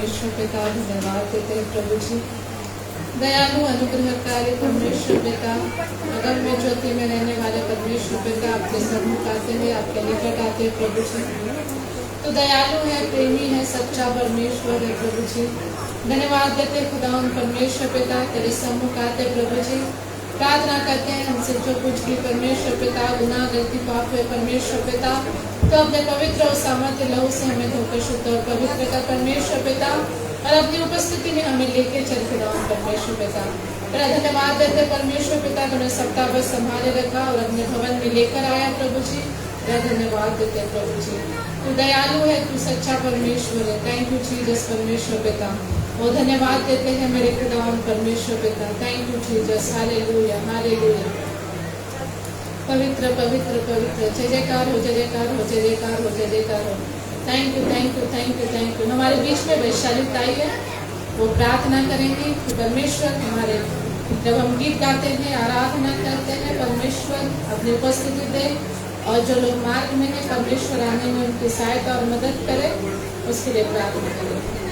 परमेश्वर पिता धन्यवाद देते हैं प्रभु जी। दयालु अनुग्रहकारी परमेश्वर पिता, अगर में ज्योति में रहने वाले परमेश्वर पिता आपके सम्मुख आते हैं, आपके निकट आते हैं प्रभु जी। तो दयालु है, प्रेमी है, सच्चा परमेश्वर है प्रभु जी। धन्यवाद देते खुदावन परमेश्वर पिता, तेरे सम्मुख आते प्रभु जी। प्रार्थना करते हैं हमसे जो कुछ भी परमेश्वर पिता गुनाह गलती पाप हुए परमेश्वर पिता, तो अपने पवित्र और सामर्थ्य लहू से हमें धोकर शुद्ध और पवित्र कर परमेश्वर पिता, और अपनी उपस्थिति में हमें लेके चल खुदावन परमेश्वर पिता। तेरा धन्यवाद देते परमेश्वर पिता, तुमने सप्ताह भर संभाले रखा और अपने भवन में लेकर आया प्रभु जी। तेरा धन्यवाद देते प्रभु जी। तू दयालु है, तू सच्चा परमेश्वर है। थैंक यू जीसस परमेश्वर पिता। वो धन्यवाद देते हैं मेरे खुदावन परमेश्वर पिता। Thank you Jesus. Hallelujah hallelujah. पवित्र पवित्र पवित्र, जय जयकार हो, जय जयकार हो, जय जयकार हो, जय जयकार हो। Thank you thank you thank you thank you. हमारे बीच में वैशाली ताई है, वो प्रार्थना करेंगी कि परमेश्वर हमारे जब हम गीत गाते हैं, आराधना करते हैं, परमेश्वर अपनी उपस्थिति दे, और जो लोग मार्ग में है परमेश्वर आने में उनकी सहायता और मदद करे, उसके लिए प्रार्थना करें।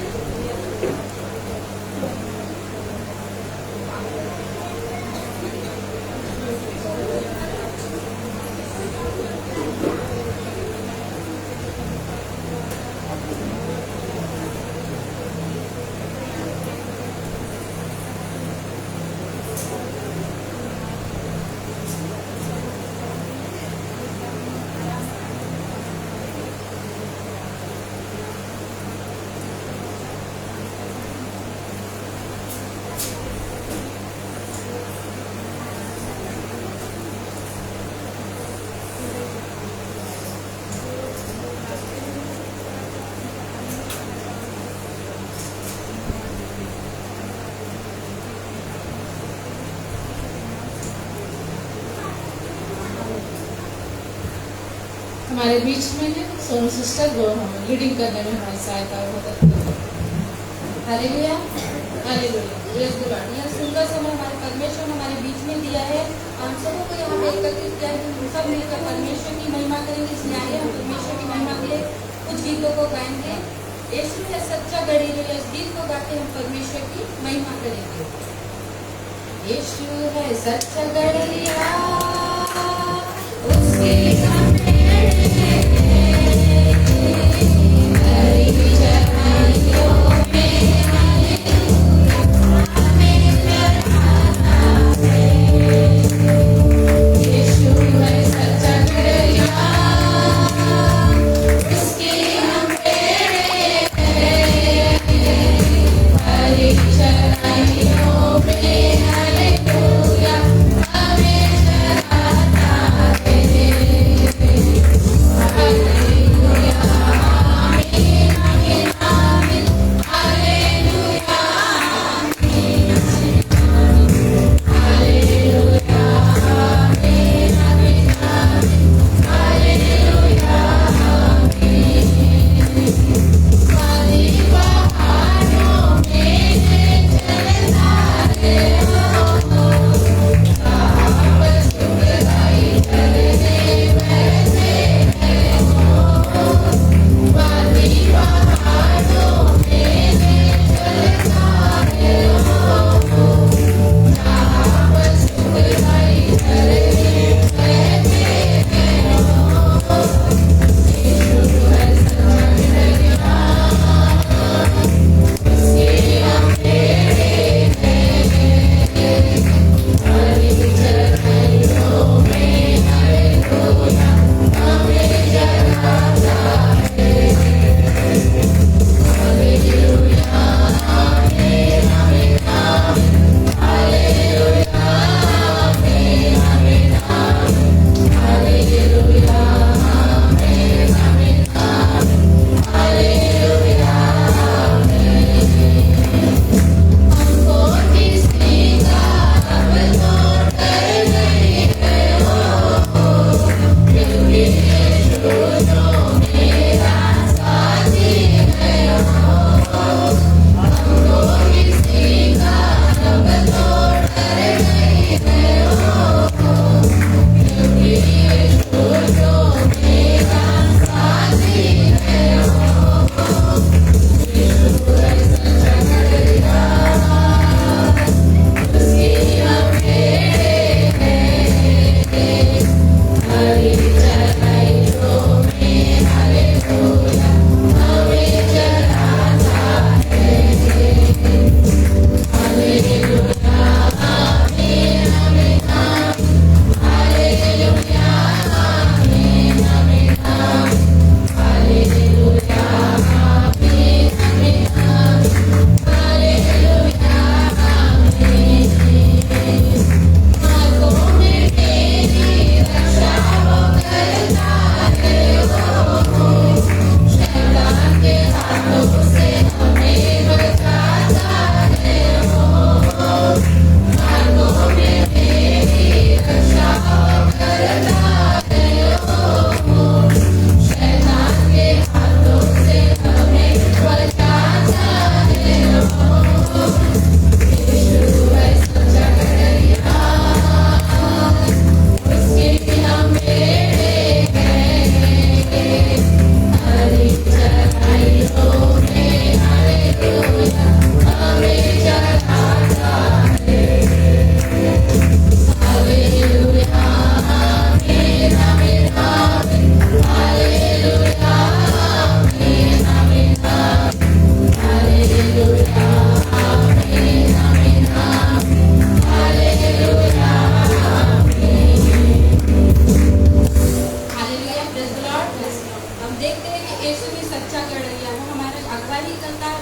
हमारे बीच में है सोनू सिस्टर, वो हम लीडिंग करने में हमारी सहायता और मदद करें। Hallelujah hallelujah. Praise the Lord. यह सुंदर समय हमारे परमेश्वर ने हमारे बीच में दिया है। हम सबों को यहाँ पे एकत्रित किया है। हम सब मिलकर परमेश्वर की महिमा करेंगे। इसलिए आइए हम परमेश्वर की महिमा के लिए कुछ गीतों को गाएंगे। यीशु है सच्चा गढ़ेलू। इस गीत को गाके हम परमेश्वर की महिमा करेंगे। यीशु है सच्चा गढ़ेलू, उसके Hallelujah,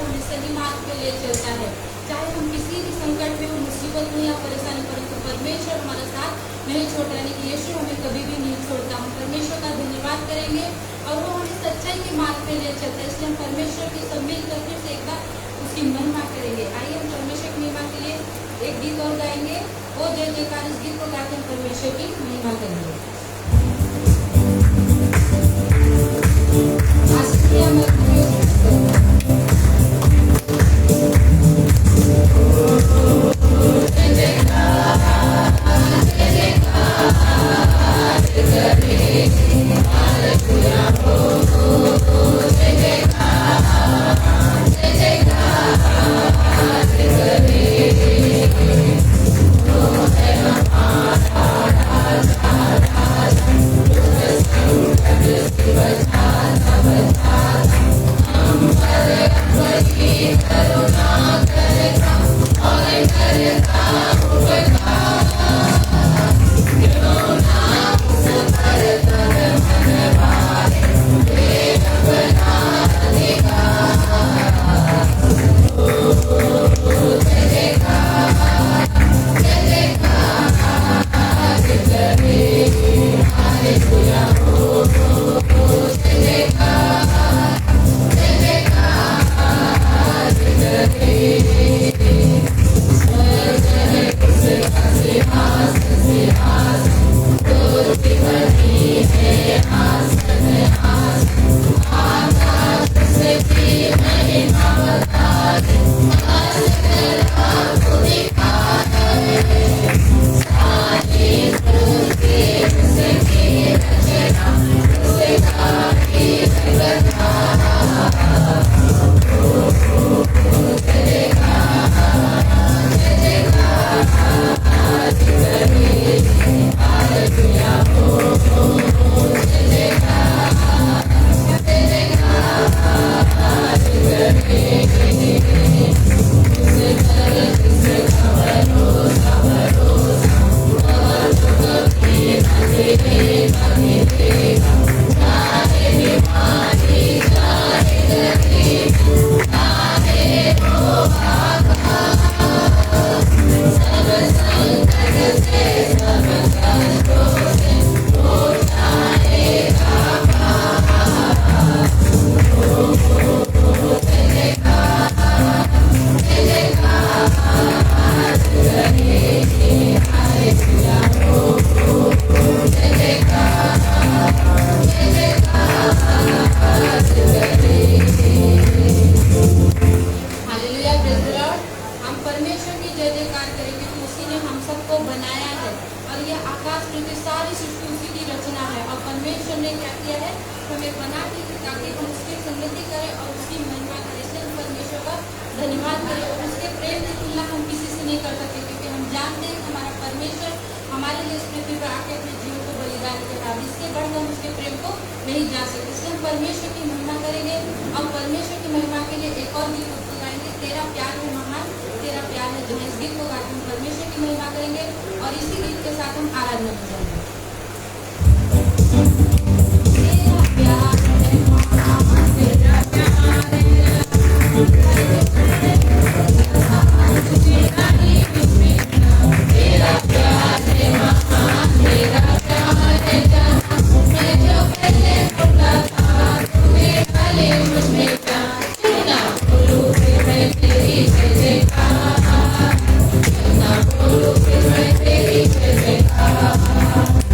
हमें सही मार्ग पे ले चलता है। चाहे हम किसी भी संकट में हो, मुसीबत में या परेशानी, परंतु परमेश्वर हमारा साथ नहीं छोड़ता, यानी कि यीशु हमें कभी भी नहीं छोड़ता। हम परमेश्वर का धन्यवाद करेंगे और वो हमें सच्चाई के मार्ग पे ले चलता है। इसलिए हम परमेश्वर की सब मिल करके से एक बार उसकी महिमा करेंगे। आइए हम परमेश्वर की महिमा के लिए एक गीत और गाएंगे। ओ जय जयकार, इस गीत को गाकर हम परमेश्वर की महिमा करेंगे। आशीषिया मरकुरियो परमेश्वर की महिमा करेंगे और परमेश्वर की महिमा के लिए एक और गीत गाएंगे, तेरा प्यार है महान, तेरा प्यार है जहां। इस गीत को गाकर हम परमेश्वर की महिमा करेंगे और इसी गीत के साथ हम आराधना करेंगे। तेरा प्यार है महान, तेरा प्यार है तेरा प्यार है महान, तेरा प्यार है जहां। मैं जो पहले बोला था तुम्हें भले मुझ में प्यार, क्यों ना बोलूं फिर मैं तेरी जय जयकार, क्यों ना बोलूं फिर मैं तेरी जय जयकार।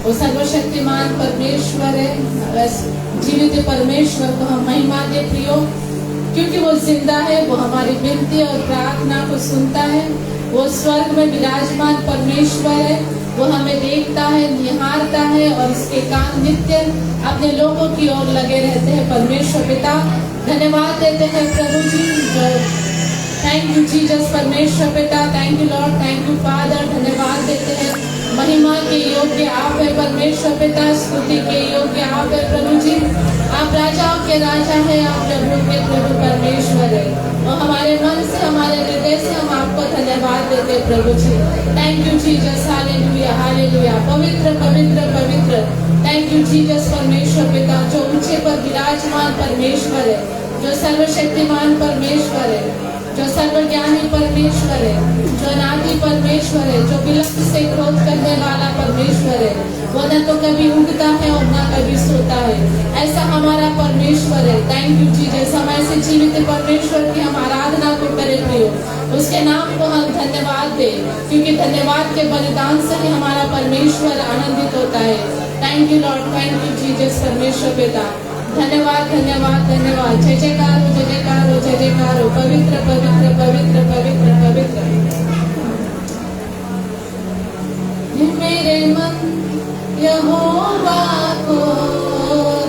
वो सर्वशक्तिमान परमेश्वर है। बस जीवित परमेश्वर को हम महिमा दे प्रियो, क्योंकि वो जिंदा है, वो हमारी विनती और प्रार्थना को सुनता है। वो स्वर्ग में विराजमान परमेश्वर है, वो हमें देखता है, निहारता है और उसके कान नित्य अपने लोगों की ओर लगे रहते हैं। परमेश्वर पिता धन्यवाद देते हैं प्रभु जी। थैंक यू जीसस परमेश्वर पिता, thank you Lord, thank you father. धन्यवाद देते हैं, महिमा के योग्य आप है परमेश्वर पिता, स्तुति के योग्य आप है प्रभु जी। आप राजाओं के राजा है, आप प्रभु के प्रभु परमेश्वर है और हमारे मन से, हमारे हृदय से हम आपको धन्यवाद देते हैं प्रभु जी। Thank you Jesus, hallelujah hallelujah. पवित्र पवित्र पवित्र, थैंक यू जीसस परमेश्वर पिता, जो ऊंचे पर विराजमान परमेश्वर है, जो सर्वशक्तिमान परमेश्वर है, जो सर्वज्ञानी परमेश्वर है, जो अनादि परमेश्वर है, जो विलंब से क्रोध करने वाला परमेश्वर है। वो न तो कभी उगता है और न कभी सोता है, ऐसा हमारा परमेश्वर है। थैंक यू जीसस, हम ऐसे जीवित परमेश्वर की हम आराधना को करें प्रियो, उसके नाम को हम धन्यवाद दे, क्योंकि धन्यवाद के बलिदान से ही हमारा परमेश्वर आनंदित होता है। Thank you Lord, thank you Jesus परमेश्वर पिता, धन्यवाद धन्यवाद धन्यवाद। जय जयकार हो, जय जयकार हो, जय जयकार हो। पवित्र पवित्र पवित्र पवित्र पवित्र। मेरे मन यहोवा को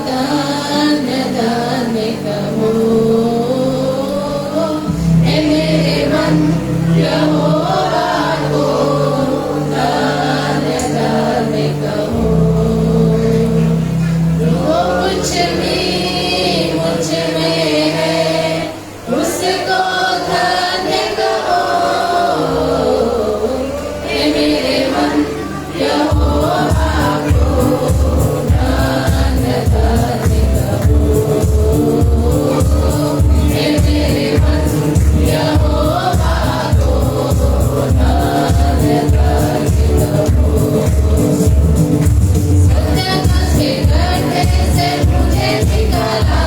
दान दान कहो, हे मेरे मन यहोवा को दान दान कहो। जो कुछ भी मुझ में है उसको धन्य कहो, हे मेरे मन यहोवा को दान दान कहो, हे मेरे मन यहोवा को दान दान कहो। सत्यानाश के गड्ढे से मुझे निकाला,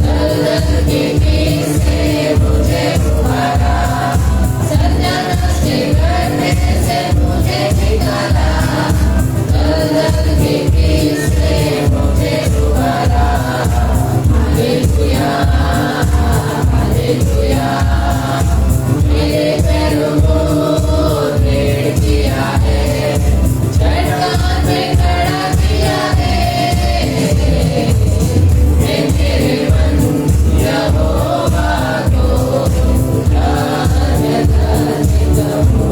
दलदल के बीच से मुझे उबारा। सत्यानाश के गड्ढे से मुझे निकाला, दलदल के बीच से मुझे उबारा। हालेलुया हालेलुया, मेरे पैरों को दृढ़ किया है, चट्टान में खड़ा किया है, हे मेरे मन यहोवा को दान दान कहो,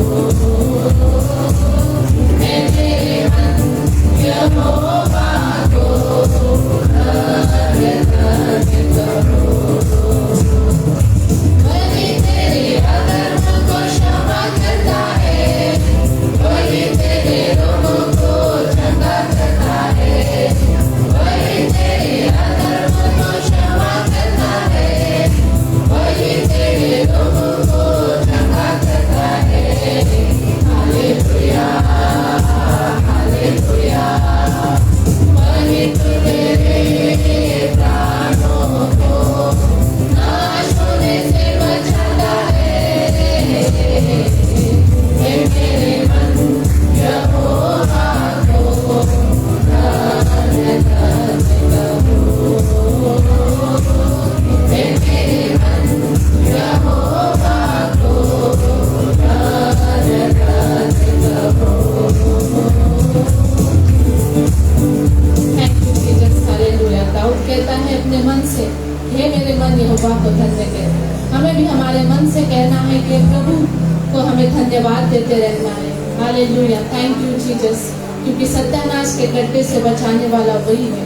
हे मेरे मन यहोवा को दान दान कहो। वही तेरे अधर्म को क्षमा करता है, वही तेरे रोगों को चंगा करता है, वही तेरे अधर्म को क्षमा करता है, वही तेरे रोगों को चंगा करता है। हालेलुया हालेलुया, वही तो तेरे प्राणों को नाश होने से बचाता है, हे मेरे मन यहोवा को दान दान कहो, हे मेरे मन यहोवा को दान दान कहो। Thank you Jesus, hallelujah. Daud कहता है अपने मन से, हे मेरे मन यहोवा को धन्य कह। हमें भी हमारे मन से कहना है कि प्रभु को हमें धन्यवाद देते रहना है। हालेलुया, थैंक यू जीसस, क्योंकि सत्यानाश के गड्ढे से बचाने वाला वही है,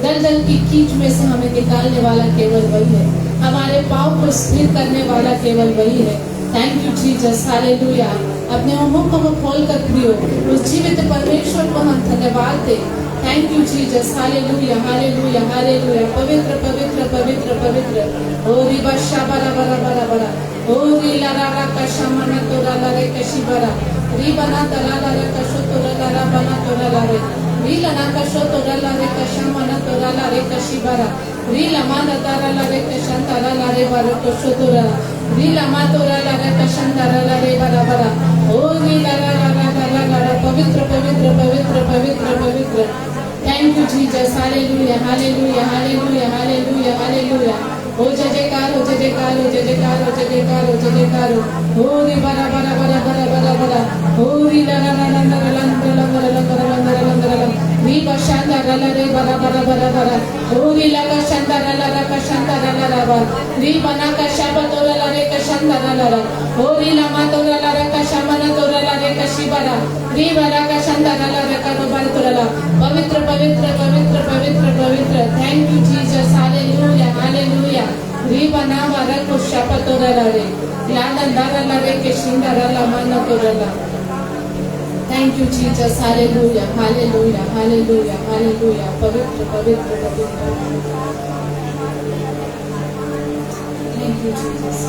दलदल की कीच में से हमें निकालने वाला केवल वही है, हमारे पाँव को स्थिर करने वाला केवल वही है। Thank you Jesus, hallelujah. अपने मुंह को खोल कर प्रियो उस जीवित परमेश्वर को हम धन्यवाद दे। Thank you Jesus, hallelujah hallelujah hallelujah. पवित्र पवित्र पवित्र पवित्र। ओ रिबा शाबरा बरा बरा बरा, ओ री लारा रा कशमना तोरा लारे कशिबरा, री बना तला लारे कशो तोरा लारा बना तोरा लारे, री लना कशो तोरा लारे कशमना तोरा लारे कशिबरा, री लमा तारा लारे कशन तारा लारे बारा कशो तोरा, री लमा तोरा लारे कशन तारा लारे बरा बरा, ओ री लारा लारा पवित्र पवित्र पवित्र पवित्र पवित्र। Thank you Jesus, hallelujah hallelujah hallelujah hallelujah hallelujah. हो जय जयकार हो जय जयकार हो जय जयकार हो जय जयकार हो जय जयकार हो री बरा बरा बरा बरा बरा बरा हो री ला ला ला ला ला ला ला ला ला री बशांदा ला ला रे बरा बरा बरा बरा हो री ला का शांदा ला ला रा का शांदा ला ला रा बा री बना का शाबा तो ला रे का शांदा ला ला रा हो री ला मा तो ला रा का शामना तो ला रे का शिबरा री बरा का शांदा ला ला रा का बार तो ला पवित्र पवित्र पवित्र पवित्र पवित्र। Thank you Jesus, hallelujah hallelujah. री बना वाला को शापा तो ला रे ला ला ला रे के शिंदा ला माना तो ला। Thank you Jesus, hallelujah hallelujah hallelujah hallelujah. पवित्र पवित्र पवित्र। Thank you Jesus,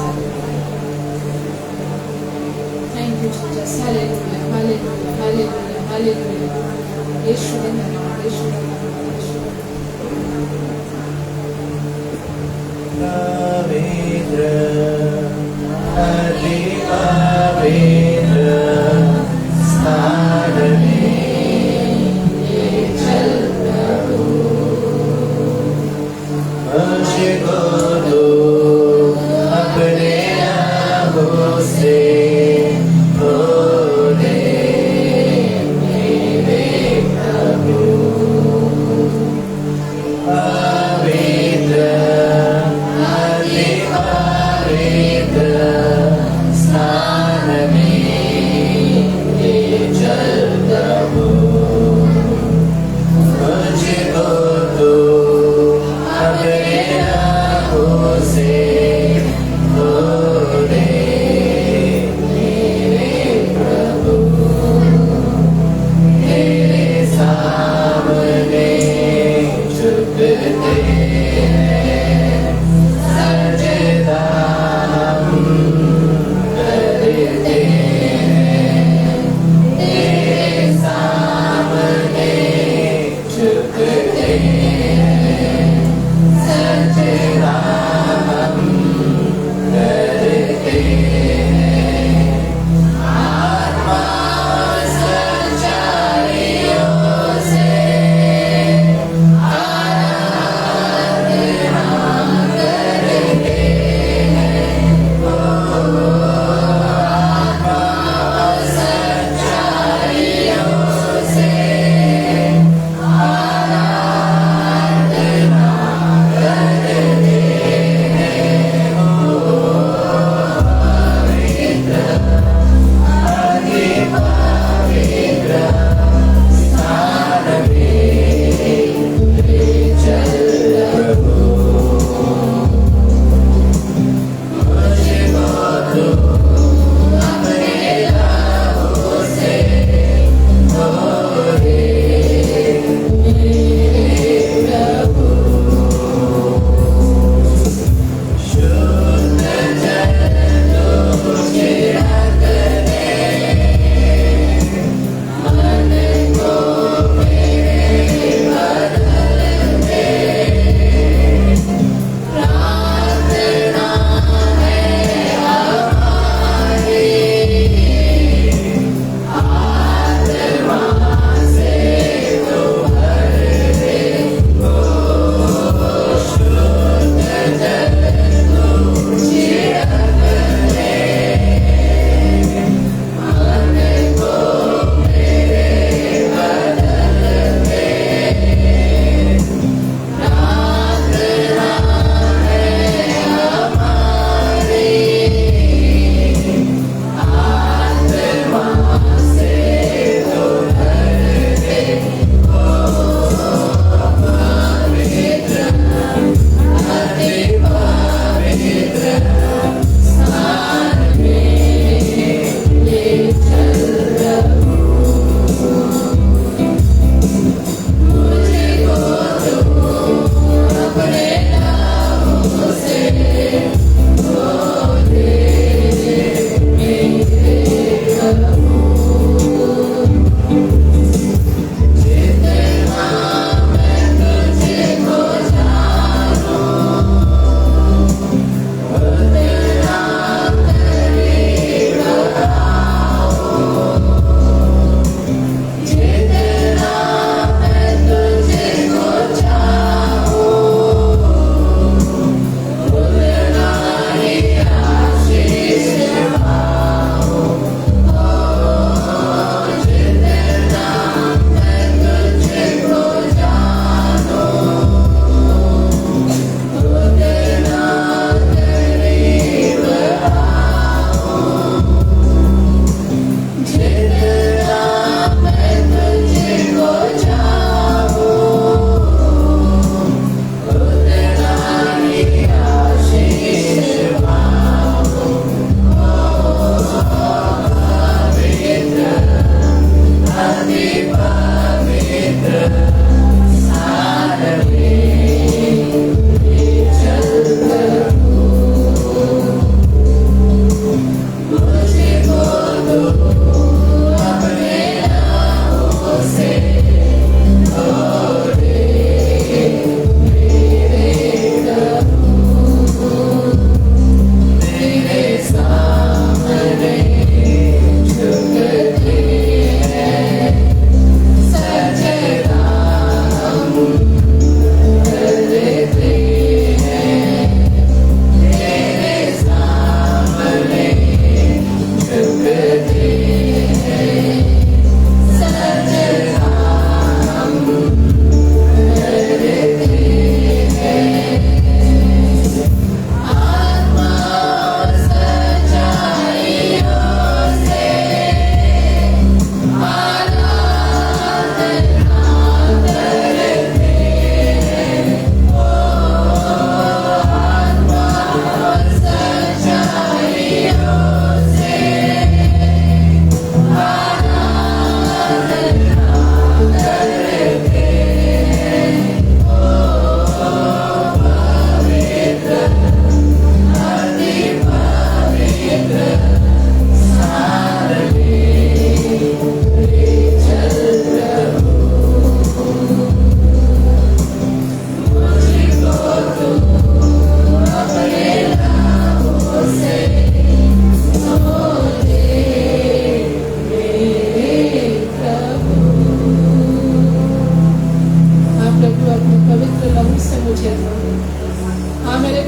thank you Jesus, hallelujah hallelujah hallelujah hallelujah. यीशु के नाम, यीशु के नाम, यीशु के नाम। पवित्र अति पवित्र स्थान में चल प्रभु, मुझको दो अपने नामों से धो दे मेरे प्रभु। पवित्र अति पवित्र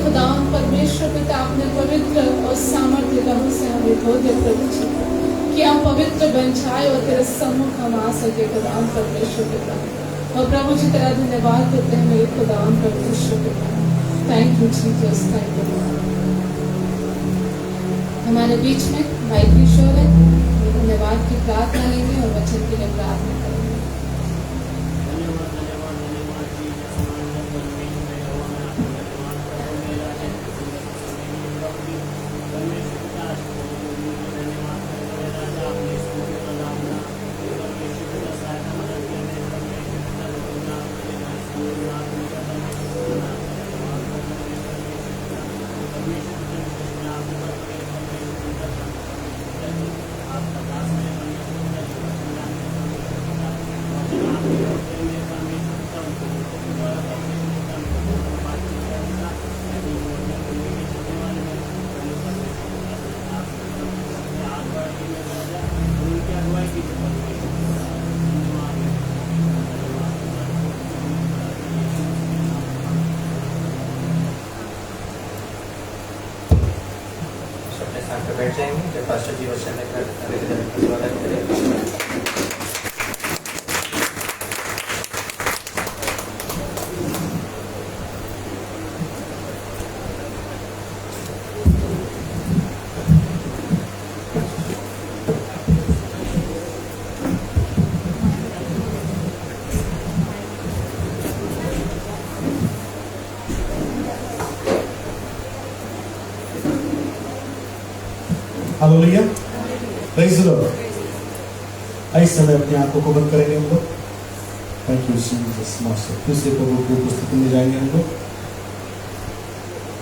खुदावन परमेश्वर पिता अपने पवित्र और सामर्थ्य लहू से हमें धो दे प्रभु जी, कि हम पवित्र बन जाए और तेरे सम्मुख हम आ सके खुदावन परमेश्वर पिता। और प्रभु जी तेरा धन्यवाद करते हैं मेरे खुदावन परमेश्वर पिता। Thank you Jesus, thank you. हमारे बीच में भाई किशोर है, धन्यवाद की प्रार्थना लेंगे और वचन के लिए प्रार्थना करेंगे। बैठ जाएंगे जब पास्टर जी वचन लेकर स्वागत करें। Hallelujah, praise the Lord. इस समय अपनी आंखों को बंद करेंगे हम लोग। Thank you Jesus master. फिर से प्रभु की उपस्थिति में जाएंगे हम लोग।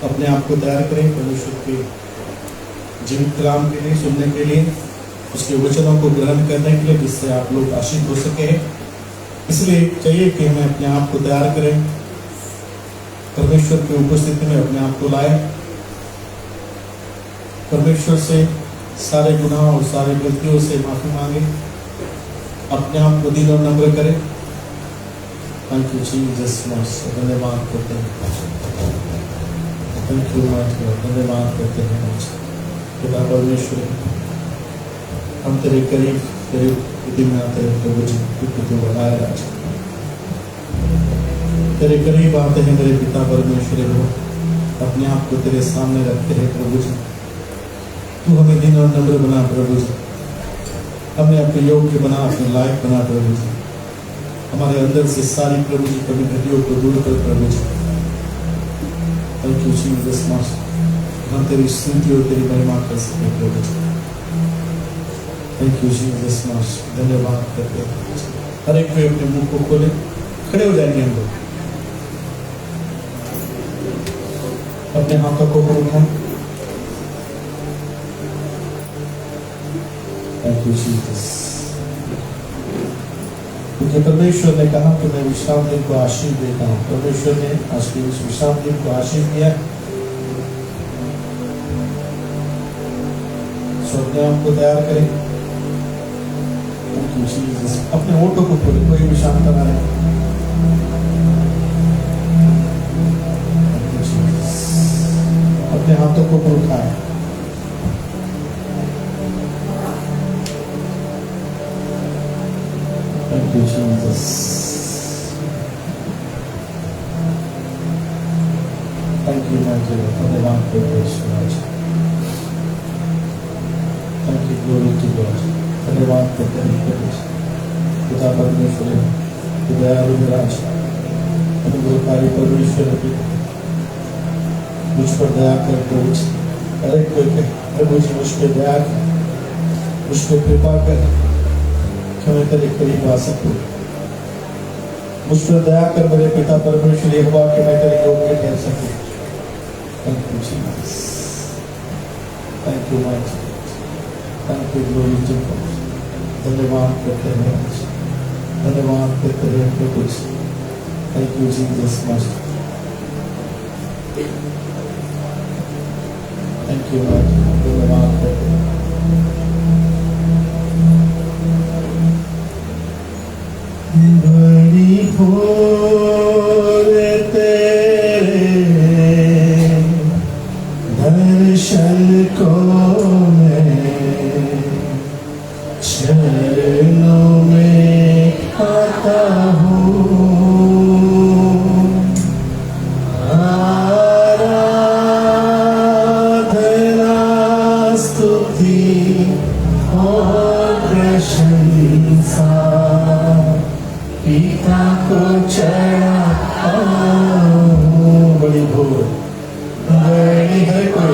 अपने आप को तैयार करें परमेश्वर के जीवित कलाम के लिए, सुनने के लिए, उसके वचनों को ग्रहण करने के लिए, जिससे आप लोग आशीष हो सके। इसलिए चाहिए कि हमें अपने आप को तैयार करें, परमेश्वर की उपस्थिति में अपने आप को लाए, परमेश्वर से सारे गुनाहों और सारे गलतियों से माफी मांगे, अपने आप को दिल और नम्र करें। थैंक यू जीसस मास्टर, धन्यवाद करते हैं। थैंक यू मास्टर, धन्यवाद करते हैं पिता परमेश्वर। हम तेरे करीब, तेरे बुद्धि में आते हैं प्रभु जी, क्योंकि तू बढ़ाए राजा। तेरे करीब आते हैं मेरे पिता परमेश्वर, अपने आप को तेरे सामने रखते हैं प्रभु जी। तू हमें दिन और नम्र बना प्रभु जी, हमें अपने योग्य बना, अपने लायक बना प्रभु जी। हमारे अंदर से सारी प्रभु जी कभी घटियों को दूर कर प्रभु जी। थैंक यू जीसस मास्टर, हम तेरी स्तुति और तेरी महिमा कर सके प्रभु जी। थैंक यू जीसस मास्टर, धन्यवाद करते हैं। हर एक में अपने मुंह को खोले, खड़े हो जाएंगे हम लोग। अपने हाथों को उठाएं। Thank you Jesus. क्योंकि परमेश्वर ने कहा कि मैं विश्राम दिन को आशीष देता हूँ। परमेश्वर ने आज के इस विश्राम दिन को आशीष दिया। सो अपने आप को तैयार करें। Thank you Jesus. अपने होठों को खोले, कोई भी शांत ना रहे। Thank you Jesus. अपने हाथों को उठाएं। Thank you, Jesus. Thank you, my dear, for the one privilege. Thank you, glory to God. धन्यवाद करते हैं पिता परमेश्वर, दयालु विराज, अनुग्रहकारी परमेश्वर, मुझ पर दया कर प्रभु जी। अरे कोई प्रभु जी मुझ पर दया कर, मुझ पर कृपा कर, मैं तेरे करीब आ सकूं। मुझ पर दया कर मेरे पिता परमेश्वर, यहोवा कि मैं तेरे योग्य ठहर सकूं। Thank you Jesus, thank you my Jesus, thank you glory to God. धन्यवाद करते हैं, धन्यवाद करते हैं प्रभु जी। Thank you Jesus master, thank you my Jesus, धन्यवाद करते हैं। बड़ी भोर तेरे चल को मैं चरणों में आता हूँ। आराधना स्तुति और प्रशंसा पिता को चढ़ाता हूँ। बड़ी भोर बड़ी है कोई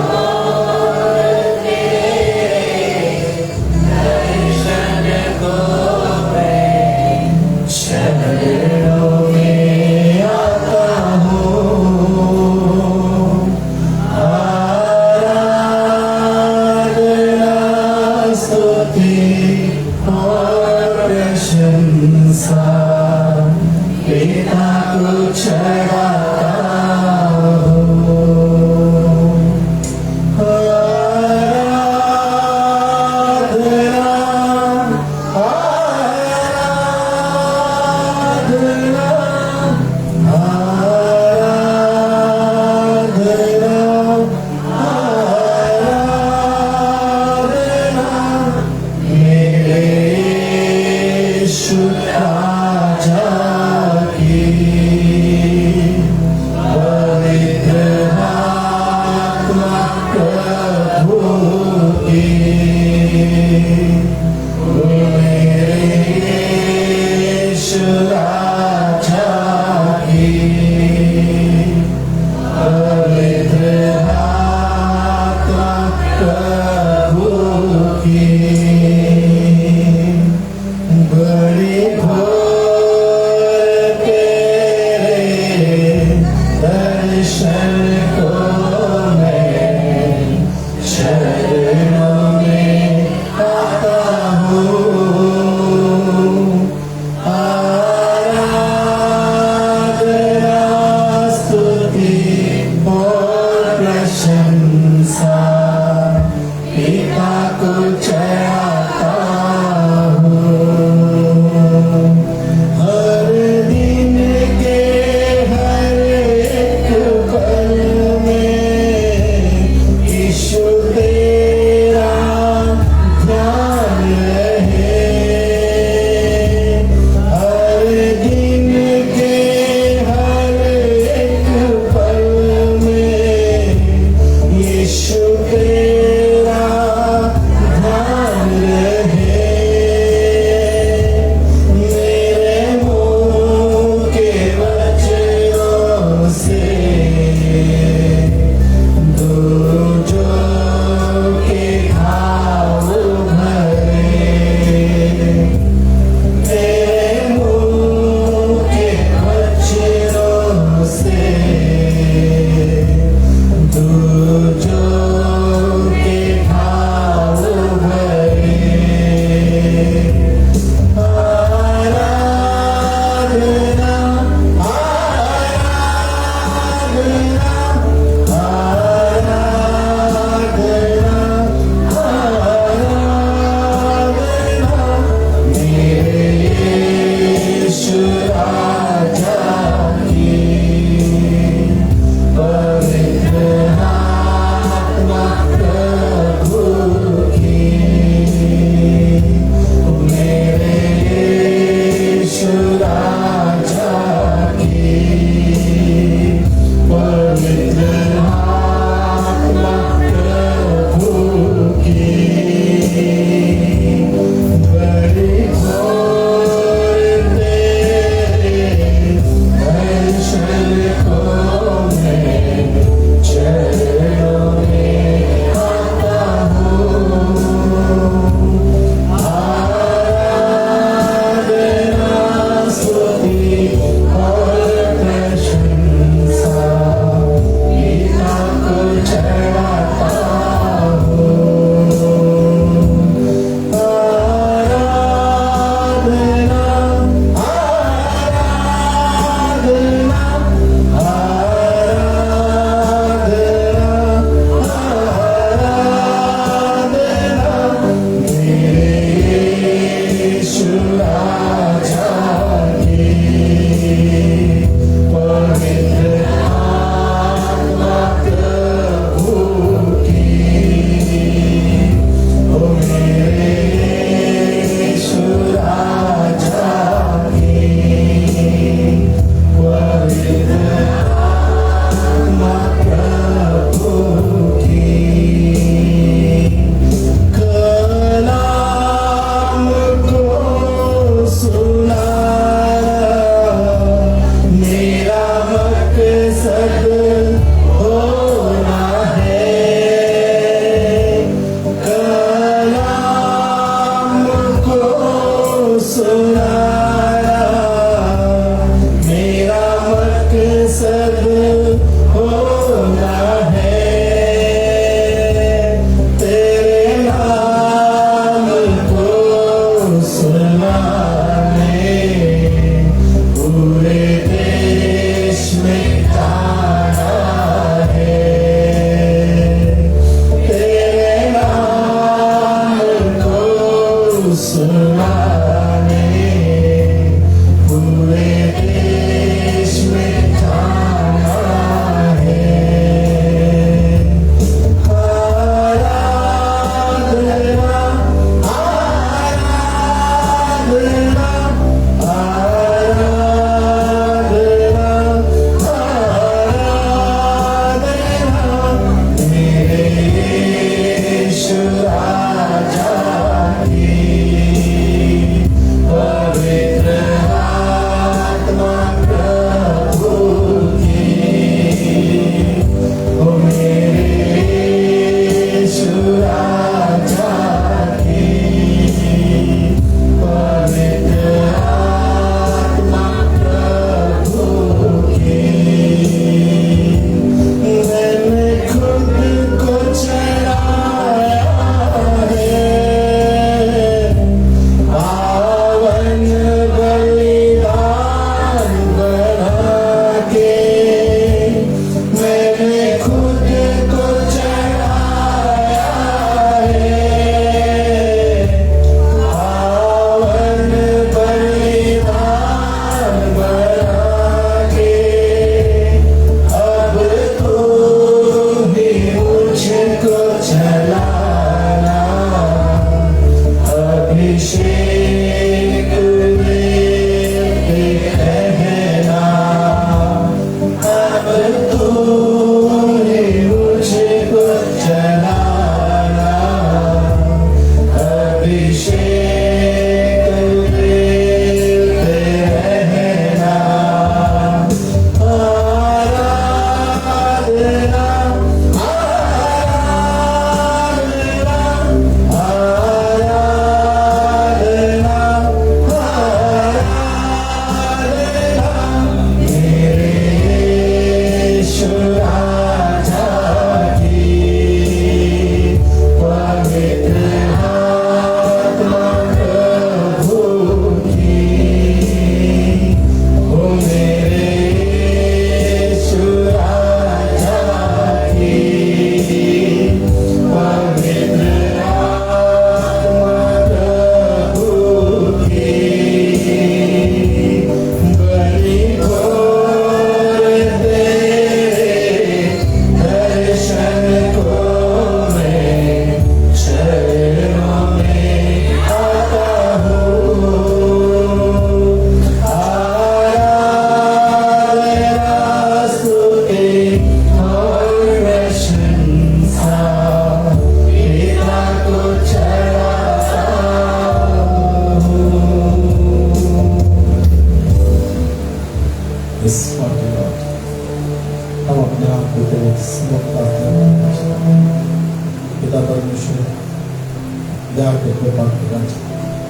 दया के कृपा के राजा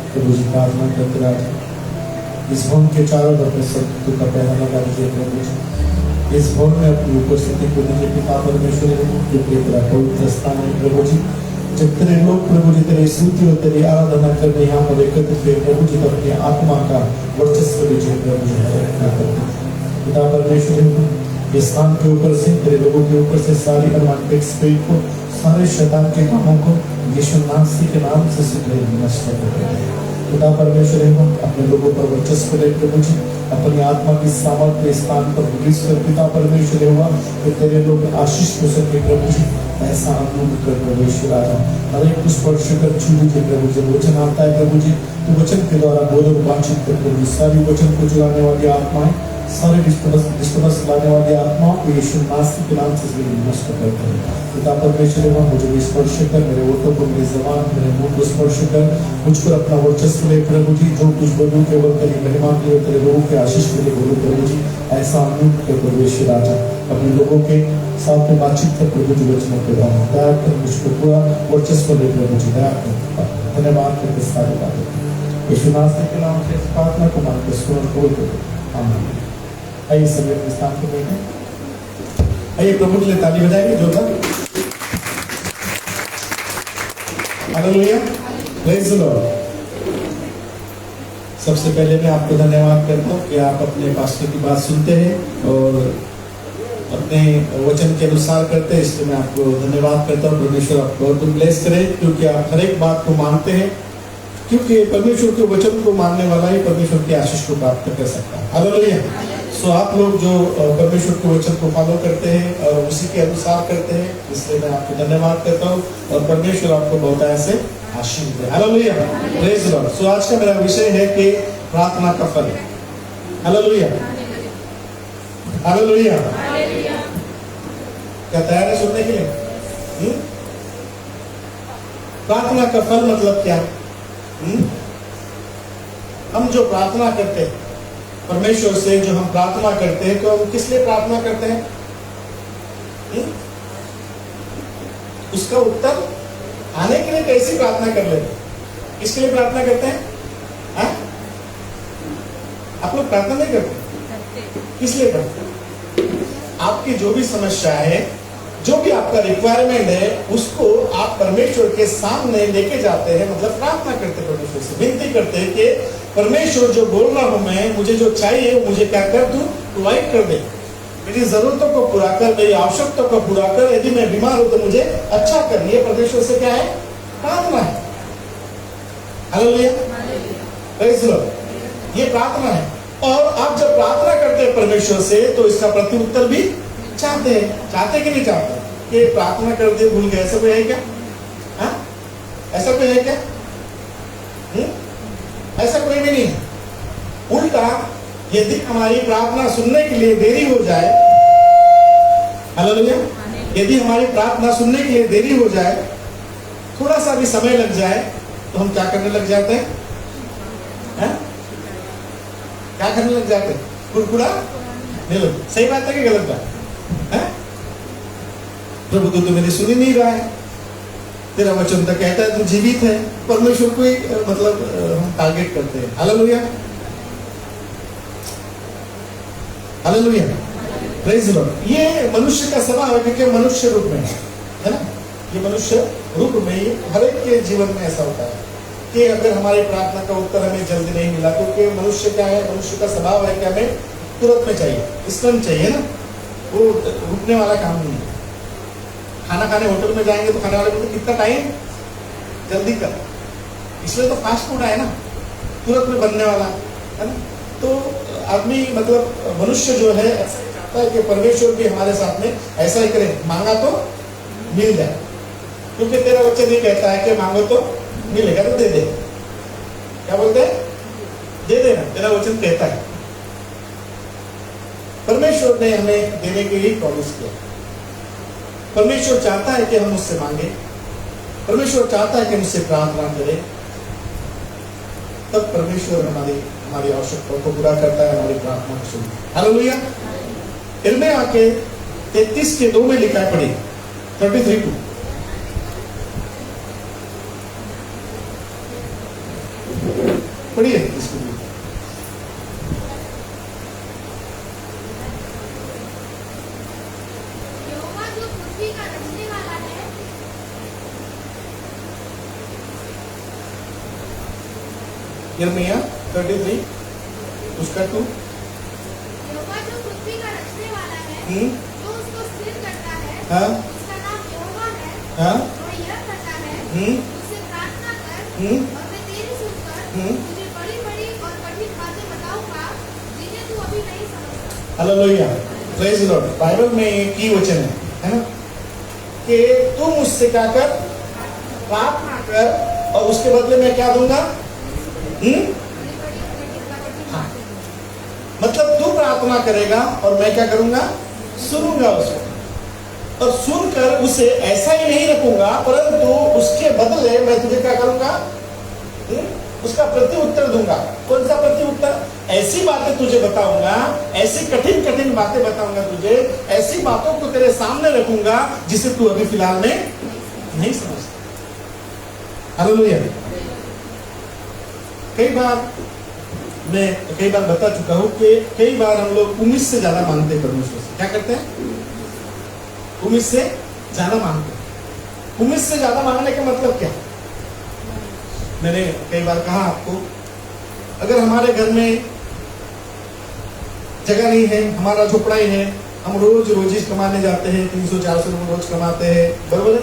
प्रभु जी प्रार्थना करते राजा इस भवन के चारों तरफ सत्य का पहरा लगा दीजिए प्रभु जी। इस भवन में अपनी उपस्थिति को दीजिए पिता परमेश्वर जो तेरा पवित्र स्थान है प्रभु जी। जब तेरे लोग प्रभु जी तेरी स्तुति और तेरी आराधना करने यहाँ पर एकत्रित हुए प्रभु जी तो अपनी आत्मा का वर्चस्व दीजिए प्रभु जी। पिता परमेश्वर इस स्थान के ऊपर से तेरे लोगों के ऊपर से सारी अनवांटेड स्पिरिट को सारे शैतान के कामों को यीशु मसीह के नाम से सुधरे नष्ट कर खुदा परमेश्वर एवं अपने लोगों पर वर्चस्व दे प्रभु जी। अपनी आत्मा की सामर्थ्य स्थान पर रिलीज कर पिता परमेश्वर हुआ कि तेरे लोग आशीष हो सके प्रभु जी। ऐसा अनुभव कर परमेश्वर आजा हर एक कुछ स्पर्श कर छू लीजिए प्रभु जी। वचन आता है प्रभु जी तो वचन के द्वारा बोलो बातचीत कर प्रभु जी। सारी वचन को चलाने वाली आत्माएं सारे डिस्टर्बेंस लाने वाली आत्माओं को यीशु मसीह के नाम से नष्ट करते हैं। पिता परमेश्वर एवं मुझे भी स्पर्श कर मेरे ओठों को मेरी ज़बान मेरे मुंह को स्पर्श कर मुझ पर अपना वर्चस्व ले प्रभु जी। जो कुछ बोलूं केवल तेरी महिमा के लिए तेरे लोगों के आशीष के लिए बोलूं प्रभु जी। ऐसा अनुभव कर परमेश्वर आजा अपने लोगों के साथ में बातचीत कर प्रभु जी। वचनों के द्वारा दया कर मुझको पूरा वर्चस्व ले प्रभु जी। दया कर धन्यवाद करके सारी बातें यीशु मसीह के नाम से प्रार्थना को मान के सुन बोल करो आमीन। आइए सभी अपने स्थान पर बैठे। आइए प्रभु के लिए ताली बजाएंगे जोरदार। Hallelujah praise the Lord. सबसे पहले मैं आपको धन्यवाद करता हूँ कि आप अपने पास्टर की बात सुनते हैं और अपने वचन के अनुसार करते हैं। इसलिए मैं आपको धन्यवाद करता हूँ। परमेश्वर आपको बहुत ब्लेस करे क्योंकि आप हर एक बात को मानते हैं। क्योंकि परमेश्वर के वचन को मानने वाला ही परमेश्वर की आशीष को प्राप्त कर सकता है। हालेलुया। सो आप लोग जो परमेश्वर के वचन को फॉलो करते हैं और उसी के अनुसार करते हैं इसलिए मैं आपको धन्यवाद करता हूँ और परमेश्वर आपको बहुत ऐसे आशीष दे। Hallelujah praise the Lord. So आज का मेरा विषय है कि प्रार्थना का फल। Hallelujah hallelujah. क्या तैयार है सुनने के लिए? प्रार्थना का फल मतलब क्या? हम जो प्रार्थना करते हैं परमेश्वर से जो हम प्रार्थना करते हैं तो हम किस लिए प्रार्थना करते हैं? उसका उत्तर आने के लिए कैसी प्रार्थना कर लेते? किसके लिए प्रार्थना करते हैं? आप लोग प्रार्थना नहीं करते? किस लिए करते? आपकी जो भी समस्या है जो भी आपका रिक्वायरमेंट है उसको आप परमेश्वर के सामने लेके जाते हैं। मतलब प्रार्थना करते परमेश्वर से विनती करते हैं कि परमेश्वर जो बोल रहा हूं मैं मुझे जो चाहिए मुझे क्या कर तू प्रोवाइड कर दे। मेरी जरूरतों को पूरा कर मेरी आवश्यकता को पूरा कर। यदि मैं बीमार हूं तो मुझे अच्छा कर। ये परमेश्वर से क्या है? प्रार्थना है। Hallelujah praise the Lord. ये प्रार्थना है और आप जब प्रार्थना करते हैं परमेश्वर से तो इसका प्रत्युत्तर भी चाहते हैं। चाहते कि नहीं चाहते? कि प्रार्थना करते भूल गए ऐसा कोई है क्या? ऐसा कोई है क्या? ऐसा कोई भी नहीं है। उल्टा यदि हमारी प्रार्थना सुनने के लिए देरी हो जाए, हालेलुया, यदि हमारी प्रार्थना सुनने के लिए देरी हो जाए थोड़ा सा भी समय लग जाए तो हम क्या करने लग जाते हैं? क्या करने लग जाते हैं? कुरकुरा नहीं लो। सही बात है कि गलत बात है? प्रभु तो मेरी सुनी नहीं रहा है। तेरा वचन तो कहता है तू जीवित है। परमेश्वर को मतलब हम टारगेट करते हैं। Hallelujah hallelujah praise the Lord. ये मनुष्य का स्वभाव है क्योंकि मनुष्य रूप में है ना। ये मनुष्य रूप में ही हर एक के जीवन में ऐसा होता है कि अगर हमारी प्रार्थना का उत्तर हमें जल्दी नहीं मिला क्योंकि मनुष्य क्या है? मनुष्य का स्वभाव है कि हमें तुरंत में चाहिए, इंस्टेंट चाहिए ना। वो रुकने वाला काम नहीं है। खाना खाने होटल में जाएंगे तो खाने वाले बोलते कितना टाइम, जल्दी कर। इसलिए तो फास्ट फूड है ना, तुरंत में बनने वाला है ना। तो आदमी मतलब मनुष्य जो है ऐसा चाहता है कि परमेश्वर भी हमारे साथ में ऐसा ही करे। मांगा तो मिल जाए क्योंकि तेरा वचन ये कहता है कि मांगो तो मिलेगा तो दे दे। क्या बोलते हैं? दे देना, तेरा वचन कहता है। परमेश्वर ने हमें देने के लिए प्रॉमिस किया। परमेश्वर चाहता है कि हम उससे मांगे। परमेश्वर चाहता है कि हम उससे प्रार्थना करें। तब परमेश्वर हमारी आवश्यकताओं को पूरा करता है, हमारी प्रार्थना को सुनता है। हालेलुया। यिर्मयाह के 33:2 में लिखा है, पढ़िए 33:2। पढ़िए इसको भी। यहोवा जो पृथ्वी का रचने वाला है, यिर्मयाह 33 उसका 2। यहोवा जो पृथ्वी का रचने वाला है, जो उसको स्थिर करता है, हाँ उसका नाम यहोवा है। हाँ वह यह करता है, उससे प्रार्थना कर, और मैं तेरी सुनकर तुझे बड़ी-बड़ी और कठिन बातें बताऊंगा, जिन्हें तू अभी नहीं समझता। Hallelujah, praise the Lord. Bible में एक की वचन है ना, कि तू मुझसे क्या कर, प्रार्थना कर और उसके बदले मैं क्या दूंगा। बड़ी-बड़ी और कठिन हाँ। बातें। मतलब तू प्रार्थना करेगा और मैं क्या करूंगा, सुनूंगा उसको, और सुनकर उसे ऐसा ही नहीं रखूंगा, परंतु उसके बदले मैं तुझे क्या करूंगा, उसका प्रति उत्तर दूंगा। कौन सा प्रति उत्तर? ऐसी बातें तुझे बताऊंगा, ऐसी कठिन कठिन बातें बताऊंगा तुझे, ऐसी बातों को तेरे सामने रखूंगा जिसे तू अभी फिलहाल में नहीं समझता। हालेलुया। कई बार बता चुका हूं कि कई बार हम लोग उम्मीद से ज्यादा मांगते हैं परमेश्वर से। क्या करते हैं? उम्मीद से ज्यादा मांगते हैं। उम्मीद से ज्यादा मांगने का मतलब क्या? मैंने कई बार कहा आपको, अगर हमारे घर में जगह नहीं है, हमारा झोपड़ा ही है, हम रोज रोजी कमाने जाते हैं, 300-400 रुपये रोज कमाते हैं, बरोबर है,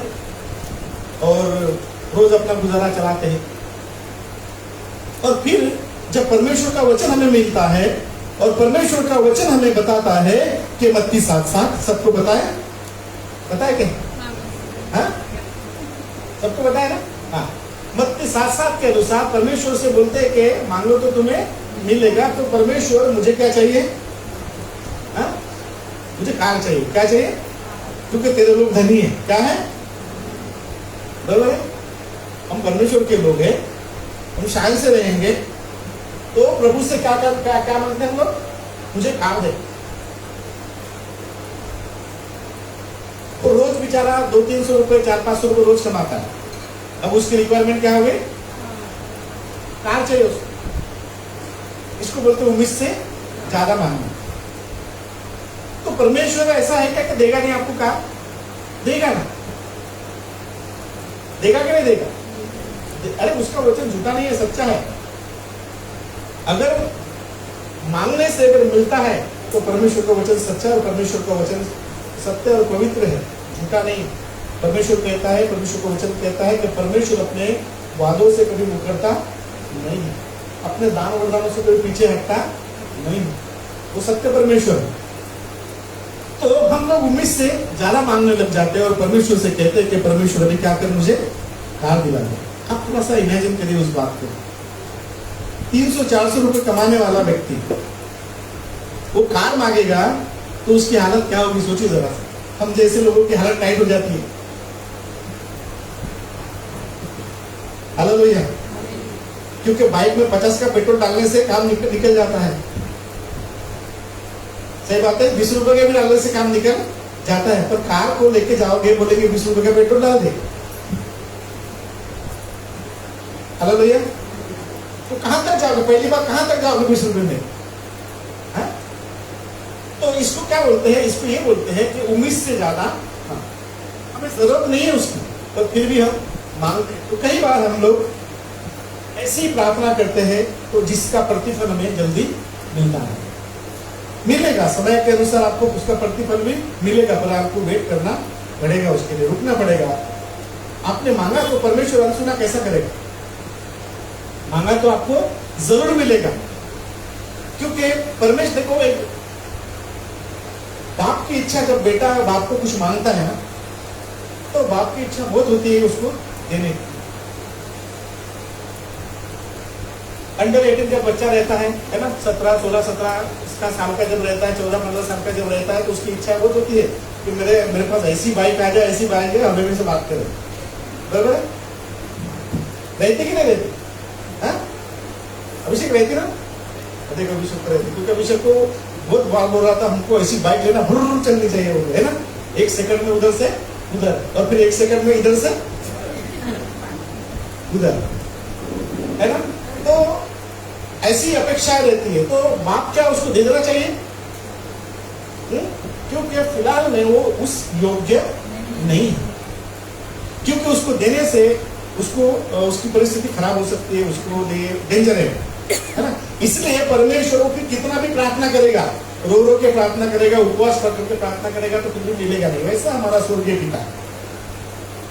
और रोज अपना गुजारा चलाते हैं, और फिर जब परमेश्वर का वचन हमें मिलता है और परमेश्वर का वचन हमें बताता है कि मत्ती 7:7 सबको बताए क्या? हाँ, सबको बताया ना? हाँ, मत्ती 7:7 के अनुसार परमेश्वर से बोलते हैं कि मांगो तो तुम्हें मिलेगा। तो परमेश्वर मुझे क्या चाहिए? हाँ, मुझे कार चाहिए। क्या चाहिए? क्योंकि तेरे लोग धनी है। क्या है? बराबर है, हम परमेश्वर के लोग हैं, हम शान से रहेंगे, तो प्रभु से क्या मांगते हैं हम लोग? मुझे कार दे। तो रोज बेचारा 200-300 रुपए, 400-500 रुपए रोज कमाता है। अब उसकी रिक्वायरमेंट क्या हो गई? कार चाहिए उसको। इसको बोलते हैं उम्मीद से ज्यादा मांगना। तो परमेश्वर ऐसा है क्या कि देगा नहीं आपको कार? देगा ना? देगा कि नहीं देगा? अरे उसका वचन झूठा नहीं है, सच्चा है। अगर मांगने से अगर मिलता है तो परमेश्वर का वचन सच्चा है, और परमेश्वर का वचन सत्य और पवित्र है, झूठा नहीं। परमेश्वर कहता है, परमेश्वर का वचन कहता है कि परमेश्वर अपने वादों से कभी मुकरता नहीं है, अपने दान वरदानों से कभी पीछे हटता नहीं, वो सत्य परमेश्वर है। तो हम लोग उम्मीद से ज्यादा मांगने लग जाते हैं और परमेश्वर से कहते हैं कि परमेश्वर ने क्या कर मुझे कार दिला दे। आप थोड़ा सा इमेजिन करिए उस बात को। 300-400 रुपए कमाने वाला व्यक्ति वो कार मांगेगा तो उसकी हालत क्या होगी, सोचिए जरा। हम जैसे लोगों की हालत टाइट हो जाती है। हालेलुया। क्योंकि बाइक में 50 का पेट्रोल डालने से काम निकल जाता है। सही बात है, 20 रुपए के भी डालने से काम निकल जाता है, पर कार को लेके जाओगे, बोलेंगे 20 रुपए का पेट्रोल डाल दे। हालेलुया। तो कहां तक जाओगे? पहली बार कहां तक जाओगे 20 रुपए में? है? तो इसको क्या बोलते हैं? इसको ये बोलते हैं कि उम्मीद से ज्यादा हमें जरूरत नहीं है उसकी, पर फिर भी हम मांगते हैं। तो कई बार हम लोग ऐसी प्रार्थना करते हैं तो जिसका प्रतिफल हमें जल्दी मिलता है। मिलेगा, समय के अनुसार आपको उसका प्रतिफल भी मिलेगा, पर आपको वेट करना पड़ेगा, उसके लिए रुकना पड़ेगा। आपने मांगा तो परमेश्वर अनसुना कैसा करेगा? मांगा तो आपको जरूर मिलेगा, क्योंकि परमेश्वर, देखो, एक बाप की इच्छा, जब बेटा बाप को कुछ मांगता है ना, तो बाप की इच्छा बहुत होती है उसको देने की। अंडर 18 जब बच्चा रहता है ना, 17 साल का जब रहता है, 14-15 साल का जब रहता है, तो उसकी इच्छा बहुत होती है कि मेरे पास ऐसी बाइक आ जाए, ऐसी बाइक है, हमें भी से बात करें। बराबर है? रहती कि नहीं रहती? अभिषेक रहती ना? देखो अभिषेक रहती, क्योंकि अभिषेक को बहुत बार बोल रहा था हमको ऐसी बाइक लेना, भुर्र चलनी चाहिए, वो है ना, 1 सेकंड में उधर से उधर, और फिर 1 सेकंड में इधर से उधर, है ना। तो ऐसी अपेक्षाएं रहती है, तो बाप क्या उसको दे देना चाहिए? क्योंकि फिलहाल में वो उस योग्य नहीं है, क्योंकि उसको देने से उसको उसकी परिस्थिति खराब हो सकती है, उसको डेंजर है ना। इसलिए परमेश्वर को कितना भी प्रार्थना करेगा, रो रो के प्रार्थना करेगा, उपवास करके प्रार्थना करेगा, तो कुछ भी मिलेगा नहीं। वैसा हमारा स्वर्गीय पिता है,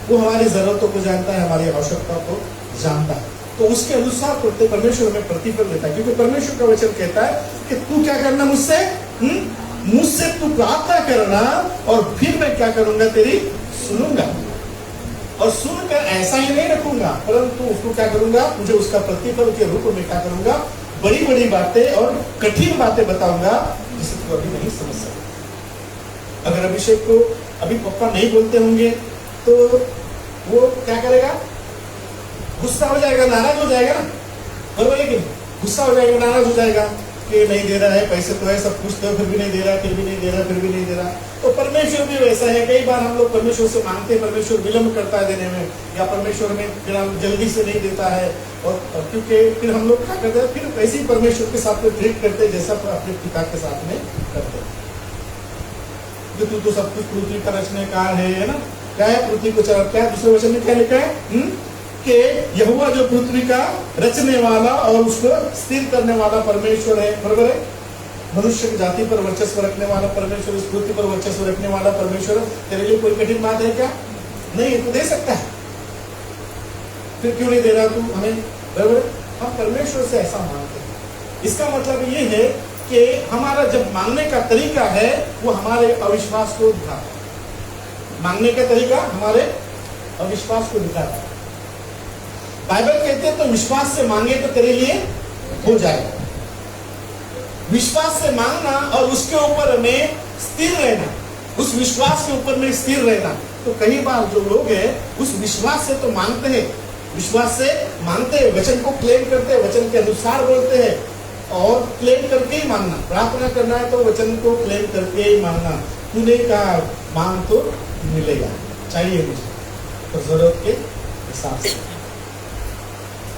वो हमारी जरूरतों को जानता है, हमारी आवश्यकता को जानता है, तो उसके अनुसार परमेश्वर हमें प्रतिफल देता है। क्योंकि परमेश्वर का वचन कहता है कि तू क्या करना मुझसे, मुझसे तू प्रार्थना करना और फिर मैं क्या करूंगा, तेरी सुनूंगा, और सुनकर ऐसा ही नहीं रखूंगा, परंतु उसको क्या करूंगा, मुझे उसका प्रतिफल के रूप में क्या करूंगा, बड़ी बड़ी बातें और कठिन बातें बताऊंगा जिसे तू अभी नहीं समझ सकता। अगर अभिषेक को अभी पापा नहीं बोलते होंगे तो वो क्या करेगा, गुस्सा हो जाएगा, नाराज हो जाएगा ना, बराबर है कि गुस्सा हो जाएगा, नाराज हो जाएगा कि नहीं दे रहा है, पैसे तो है, सब कुछ तो फिर भी नहीं दे रहा, फिर भी नहीं दे रहा, फिर भी नहीं दे रहा। तो परमेश्वर भी वैसा है, कई बार हम लोग परमेश्वर से मांगते हैं, परमेश्वर विलंब करता है देने में, या परमेश्वर में जल्दी से नहीं देता है, और क्योंकि फिर हम लोग क्या करते हैं, फिर वैसे ही परमेश्वर के साथ में ट्रीट करते हैं जैसा अपने पिता के साथ में करते हैं। तू तो सब कुछ पृथ्वी का रचनेकार है ना, क्या है पृथ्वी को चला, क्या दूसरे वचन में क्या लिखा है कि यहोवा जो पृथ्वी का रचने वाला और उसको स्थिर करने वाला परमेश्वर है, बराबर है। मनुष्य की जाति पर वर्चस्व रखने वाला परमेश्वर, इस पृथ्वी पर वर्चस्व रखने वाला परमेश्वर, तेरे लिए कोई कठिन बात है क्या? नहीं, तू दे सकता है, फिर क्यों नहीं दे रहा तू हमें, बराबर। हम परमेश्वर से ऐसा मांगते हैं, इसका मतलब ये है कि हमारा जब मांगने का तरीका है वो हमारे अविश्वास को दिखाता है, मांगने का तरीका हमारे अविश्वास को दिखाता है। बाइबल कहते हैं तो विश्वास से मांगे तो तेरे लिए हो जाएगा। विश्वास से मांगना और उसके ऊपर में स्थिर रहना, उस विश्वास के ऊपर में स्थिर रहना। तो कई बार जो लोग हैं उस विश्वास से तो मांगते हैं, विश्वास से मांगते हैं, वचन को क्लेम करते हैं, वचन के अनुसार बोलते हैं, और क्लेम करके ही मांगना। प्रार्थना करना है तो वचन को क्लेम करके ही मांगना। तूने कहा मांग तो मिलेगा, चाहिए मुझे तो जरूरत के हिसाब से,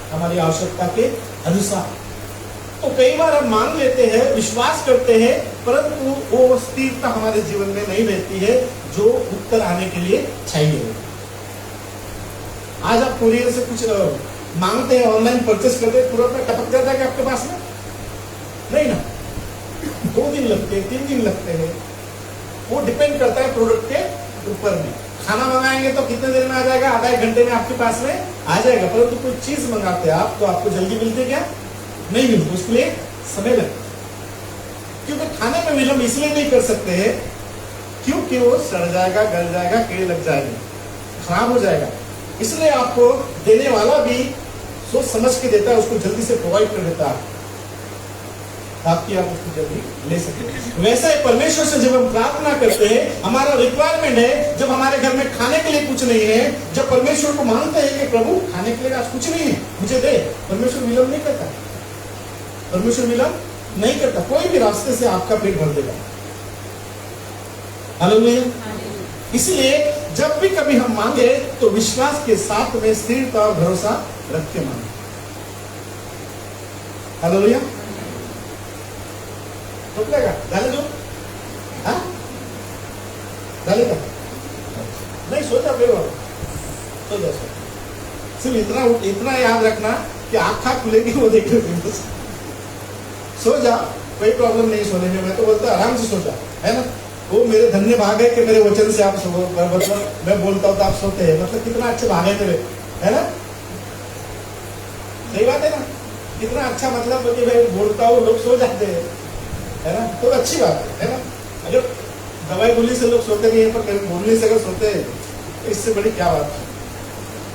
हमारी आवश्यकता के अनुसार। तो कई बार हम मांग लेते हैं, विश्वास करते हैं, परंतु वो स्थिरता हमारे जीवन में नहीं रहती है जो उत्तर आने के लिए चाहिए। आज आप कुरियर से कुछ मांगते हैं, ऑनलाइन परचेस करते हैं, तुरंत टपक जाता है कि आपके पास में नहीं ना, 2 दिन लगते हैं, 3 दिन लगते हैं, वो डिपेंड करता है प्रोडक्ट के ऊपर में। खाना मंगाएंगे तो कितने देर में आ जाएगा, आधा 1 घंटे में आपके पास में आ जाएगा, परंतु कोई चीज मंगाते हैं आप तो आपको जल्दी मिलती क्या? नहीं मिलती, उसके लिए समय लगता है। क्योंकि खाने में विलंब इसलिए नहीं कर सकते हैं क्योंकि वो सड़ जाएगा, गल जाएगा, कीड़े लग जाएंगे, खराब हो जाएगा। इसलिए आपको देने वाला भी सोच समझ के देता है, उसको जल्दी से प्रोवाइड कर देता है ताकि आप उसको जल्दी ले सके। वैसे परमेश्वर से जब हम प्रार्थना करते हैं, हमारा रिक्वायरमेंट है, जब हमारे घर में खाने के लिए कुछ नहीं है, जब परमेश्वर को मांगते हैं कि प्रभु खाने के लिए आज कुछ नहीं है, मुझे दे, परमेश्वर विलंब नहीं करता, परमेश्वर विलंब नहीं करता, कोई भी रास्ते से आपका पेट भर देगा। हालेलुया। इसलिए जब भी कभी हम मांगे तो विश्वास के साथ में स्थिरता और भरोसा रख के मांगे। हालेलुया। झोपलेगा झाले जो झालेगा नहीं, सो जा फिर सो जा, सिर्फ इतना याद रखना कि आँखा खुलेगी वो देखने, सो जा, कोई प्रॉब्लम नहीं सोने में। मैं तो बोलता आराम से सो जा, है ना। वो मेरे धन्य भाग है कि मेरे वचन से आप मतलब मैं बोलता हूँ तो आप सोते हैं, मतलब कितना अच्छे भाग है मेरे, है ना। सही बात है ना, कितना अच्छा मतलब कि मैं बोलता हूँ लोग सो जाते हैं, है ना, तो अच्छी बात है ना। अगर दवाई गोली से लोग सोते नहीं है पर बोलने से अगर सोते हैं तो इससे बड़ी क्या बात है।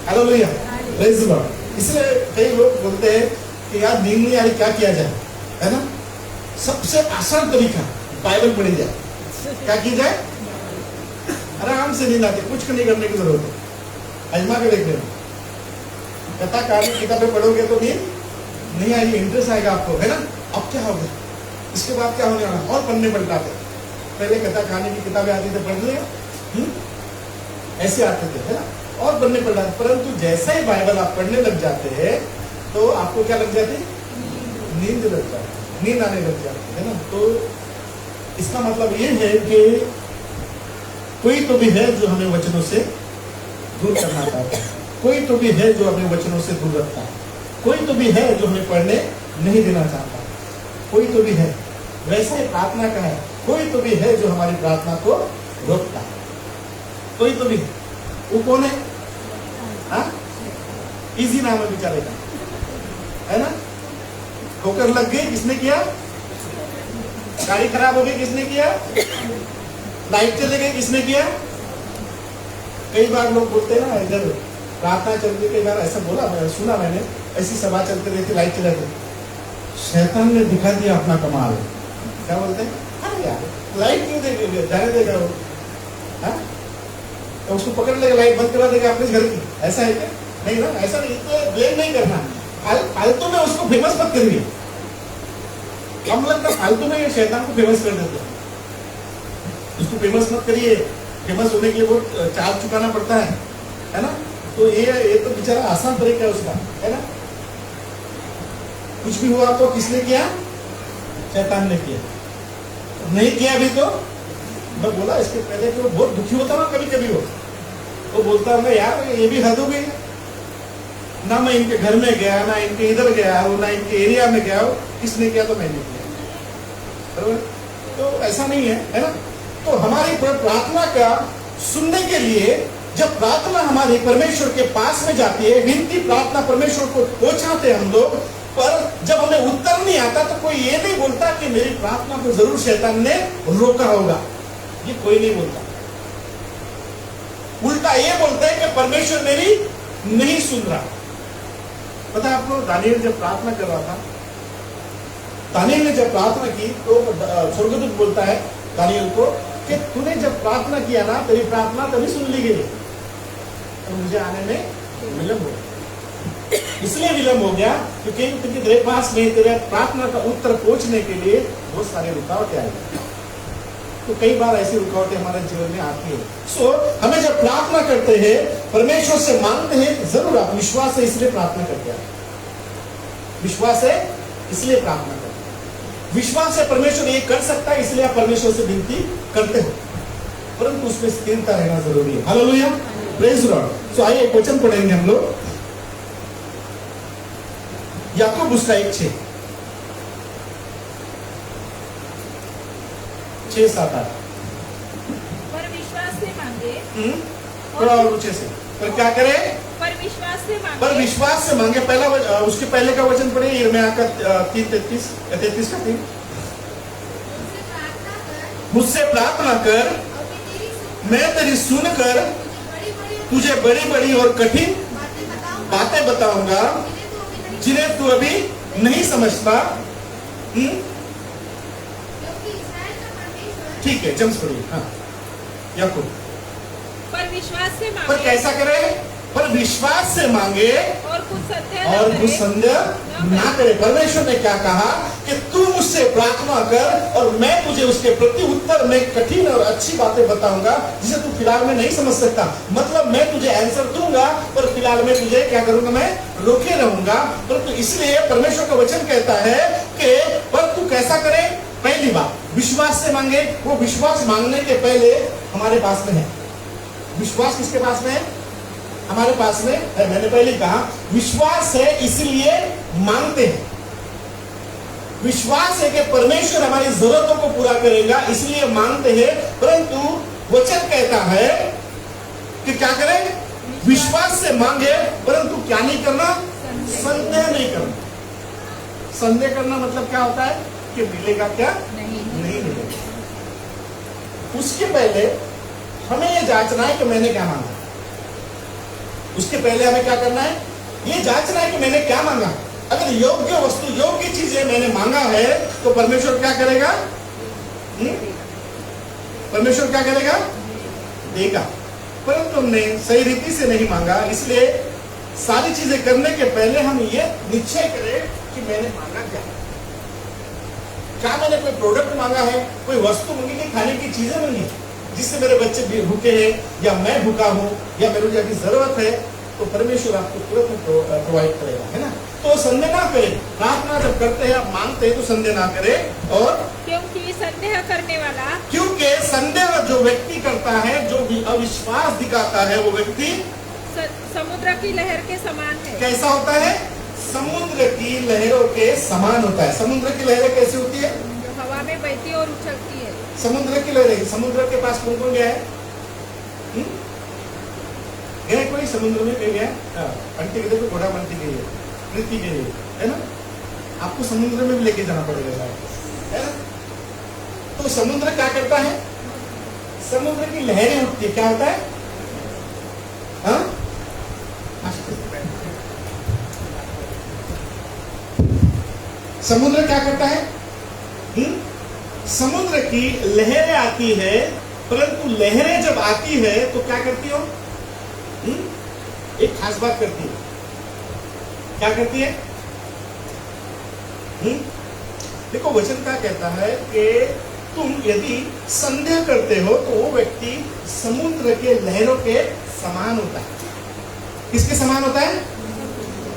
Hallelujah, praise the Lord. इसलिए कई लोग बोलते हैं कि यार नींद नहीं आ रही, क्या किया जाए, है ना। सबसे आसान तरीका बाइबल पढ़ी जाए, क्या की जाए, आराम से नींद आती, कुछ नहीं करने की जरूरत है, आजमा के देख लेना। कथा कहानी किताबें पढ़ोगे तो नींद नहीं आएगी, इंटरेस्ट आएगा आपको, है ना। अब क्या होगा, इसके बाद क्या होने वाला, और पन्ने पलटाते। पहले कथा कहानी की किताबें आती थे पढ़ने, ऐसे आते थे, है ना, और पन्ने पलटाते। परंतु जैसे ही बाइबल आप पढ़ने लग जाते हैं तो आपको क्या लग जाती, नींद लग जाती है, नींद आने लग जाती है ना। तो इसका मतलब ये है कि कोई तो भी है जो हमें वचनों से दूर करना चाहता है, कोई तो भी है जो हमें वचनों से दूर रखता है, कोई तो भी है जो हमें पढ़ने नहीं देना चाहता, कोई तो भी है। वैसे ही प्रार्थना का है, कोई तो भी है जो हमारी प्रार्थना को रोकता है, कोई तो भी है। वो कौन है? हाँ, इजी नाम है बेचारे का, है ना। ठोकर लग गई, किसने किया? गाड़ी खराब हो गई, किसने किया? लाइट चले गई, किसने किया? कई बार लोग बोलते हैं ना, इधर प्रार्थना चलती, कई बार ऐसा बोला, सुना मैंने, ऐसी सभा चलते रहती, लाइट चला गई, शैतान ने दिखा दिया अपना कमाल। क्या बोलते हैं? अरे यार लाइट क्यों देगा, जाने देगा वो, हाँ? तो उसको पकड़ लेगा, लाइट बंद करा देगा अपने घर की, ऐसा है क्या? नहीं ना, ऐसा नहीं। तो ब्लेम नहीं करना, फालतू में उसको फेमस मत करिए। हम लगता फालतू में ये शैतान को फेमस कर देते हैं, उसको फेमस मत करिए। फेमस होने के लिए बहुत चार्ज चुकाना पड़ता है ना। तो ये तो बेचारा आसान तरीका है उसका, है ना। कुछ भी हुआ तो किसने किया? शैतान ने किया। नहीं किया भी तो मैं बोला इसके पहले कि वो बहुत दुखी होता ना, कभी कभी वो बोलता है यार ये भी हद हो गई ना, मैं इनके घर में गया ना, इनके इधर गया हो ना, इनके एरिया में गया हो, किसने किया? तो मैंने किया। बराबर? तो ऐसा नहीं है ना। तो हमारी प्रार्थना का सुनने के लिए जब प्रार्थना हमारी परमेश्वर के पास में जाती है, विनती प्रार्थना परमेश्वर को पहुंचाते हम लोग, पर जब हमें उत्तर नहीं आता तो कोई ये नहीं बोलता कि मेरी प्रार्थना को जरूर शैतान ने रोका होगा, ये कोई नहीं बोलता। उल्टा ये बोलते हैं कि परमेश्वर मेरी नहीं सुन रहा। पता है आपको, दानियल जब प्रार्थना कर रहा था, दानियल ने जब प्रार्थना की तो स्वर्गदूत बोलता है दानियल को कि तूने जब प्रार्थना किया ना, तेरी प्रार्थना तभी सुन ली गई, तो मुझे आने में विलंब हो गया। इसलिए विलंब हो गया क्योंकि तेरे पास में तेरे प्रार्थना का उत्तर पहुंचने के लिए बहुत सारे रुकावटें आई। तो कई बार ऐसी रुकावटें हमारे जीवन में आती है। सो हमें जब प्रार्थना करते हैं, परमेश्वर से मांगते हैं, जरूर आप विश्वास है इसलिए प्रार्थना करते हैं, विश्वास है इसलिए प्रार्थना करते हैं, विश्वास है परमेश्वर ये कर सकता है इसलिए आप परमेश्वर से विनती करते हो, परंतु उसमें स्थिरता रहना जरूरी है। Hallelujah, praise Lord. सो आइए एक वचन पढ़ेंगे हम लोग, याकूब उसका 1:6 6-7-8। पर विश्वास से मांगे, थोड़ा और ऊंचे से। पर क्या करे? पर विश्वास से मांगे, पर विश्वास से मांगे। पहला उसके पहले का वचन पढ़े, यिर्मयाह का 3:33 का 3। मुझसे प्रार्थना कर, मैं तेरी सुनकर तुझे बड़ी बड़ी और कठिन बातें बताऊंगा जिन्हें तू अभी नहीं समझता। ठीक है, जम्स पढ़िए। हाँ, याकूब। पर विश्वास से मांगे, पर कैसा करे? पर विश्वास से मांगे और कुछ संदेह और न कुछ करे, संदेह ना करे। परमेश्वर ने क्या कहा कि तू मुझसे प्रार्थना कर और मैं तुझे उसके प्रति उत्तर में कठिन और अच्छी बातें बताऊंगा जिसे तू फिलहाल में नहीं समझ सकता। मतलब मैं तुझे आंसर दूंगा पर फिलहाल में तुझे क्या करूंगा? मैं रोके रहूंगा। परंतु इसलिए परमेश्वर का वचन कहता है कि पर तू कैसा करे? पहली बात विश्वास से मांगे। वो विश्वास मांगने के पहले हमारे पास में है। विश्वास किसके पास में है? हमारे पास में है। मैंने पहले कहा विश्वास है इसलिए मांगते हैं। विश्वास है कि परमेश्वर हमारी जरूरतों को पूरा करेगा इसलिए मांगते हैं। परंतु वचन कहता है कि क्या करें? विश्वास से मांगे परंतु क्या नहीं करना? संदेह नहीं करना। संदेह करना मतलब क्या होता है कि मिलेगा क्या? नहीं मिलेगा। उसके पहले हमें यह जांचना है कि मैंने क्या मांगा। उसके पहले हमें क्या करना है? ये जांचना है कि मैंने क्या मांगा। अगर योग्य वस्तु, योग्य चीजें मैंने मांगा है तो परमेश्वर क्या करेगा? परमेश्वर क्या करेगा? देगा। परंतु हमने सही रीति से नहीं मांगा, इसलिए सारी चीजें करने के पहले हम ये निश्चय करें कि मैंने मांगा क्या मैंने कोई प्रोडक्ट मांगा है, कोई वस्तु मांगी कि खाने की चीजें मांगी जिससे मेरे बच्चे भूखे हैं या मैं भूखा हूं या मेरे को जरूरत है, तो परमेश्वर आपको तुरंत प्रोवाइड करेगा, है ना। तो संदेह ना करें। प्रार्थना जब करते हैं, आप मांगते हैं तो संदेह ना करें। और क्योंकि संदेह करने वाला क्योंकि संदेह जो व्यक्ति करता है, जो भी अविश्वास दिखाता है, वो व्यक्ति समुद्र की लहर के समान है। कैसा होता है? समुद्र की लहरों के समान होता है। समुद्र की लहरें कैसी होती है? जो हवा में बहती और उछलती है। समुद्र की लहरें, समुद्र के पास कौन कौन गया है? गए कोई समुद्र में गया? आंटी के देखो, घोड़ा बनती गई है, प्रीति गई है ना? आपको समुद्र में भी लेके जाना पड़ेगा, है ना? तो समुद्र क्या करता है? समुद्र की लहरें उठती है, क्या होता है? हाँ? समुद्र क्या करता है? समुद्र की लहरें आती है, परंतु लहरें जब आती है तो क्या करती हो? एक खास बात करती है। क्या करती है? देखो, वचन क्या कहता है कि तुम यदि संदेह करते हो तो वो व्यक्ति समुद्र के लहरों के समान होता है। किसके समान होता है?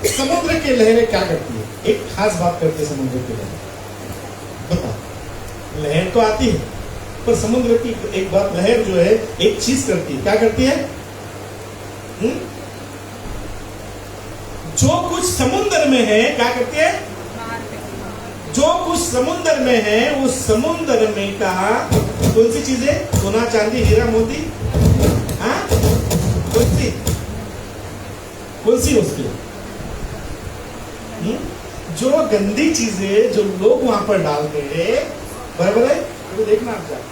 समुद्र की लहरें क्या करती है? एक खास बात करती है समुद्र की लहरें। बताओ, लहर तो आती है, पर समुद्र की एक बात, लहर जो है एक चीज करती है। क्या करती है? जो कुछ समुद्र में है, क्या करती है? जो कुछ समुद्र में है, उस समुद्र में का कौन सी चीजें? सोना, चांदी, हीरा, मोती, हाँ? कौन सी उसकी? जो गंदी चीजें जो लोग वहां पर डालते हैं, बराबर है? तो देखना आप जाकर,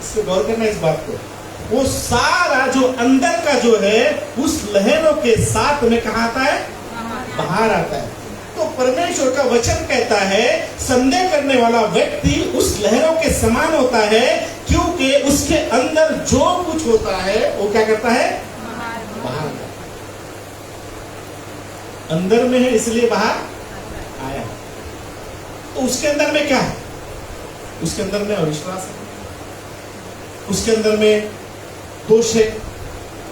इस पे गौर करना, इस बात को। वो सारा जो अंदर का जो है, उस लहरों के साथ में कहाँ आता है? बाहर आता है। तो परमेश्वर का वचन कहता है, संदेह करने वाला व्यक्ति उस लहरों के समान होता है, क्योंकि उसके अंदर जो कुछ होता है वो क्या करता है? बाहर आता है। अंदर में है इसलिए बाहर आया। तो उसके अंदर में क्या है? उसके अंदर में अविश्वास है, उसके अंदर में दोष है,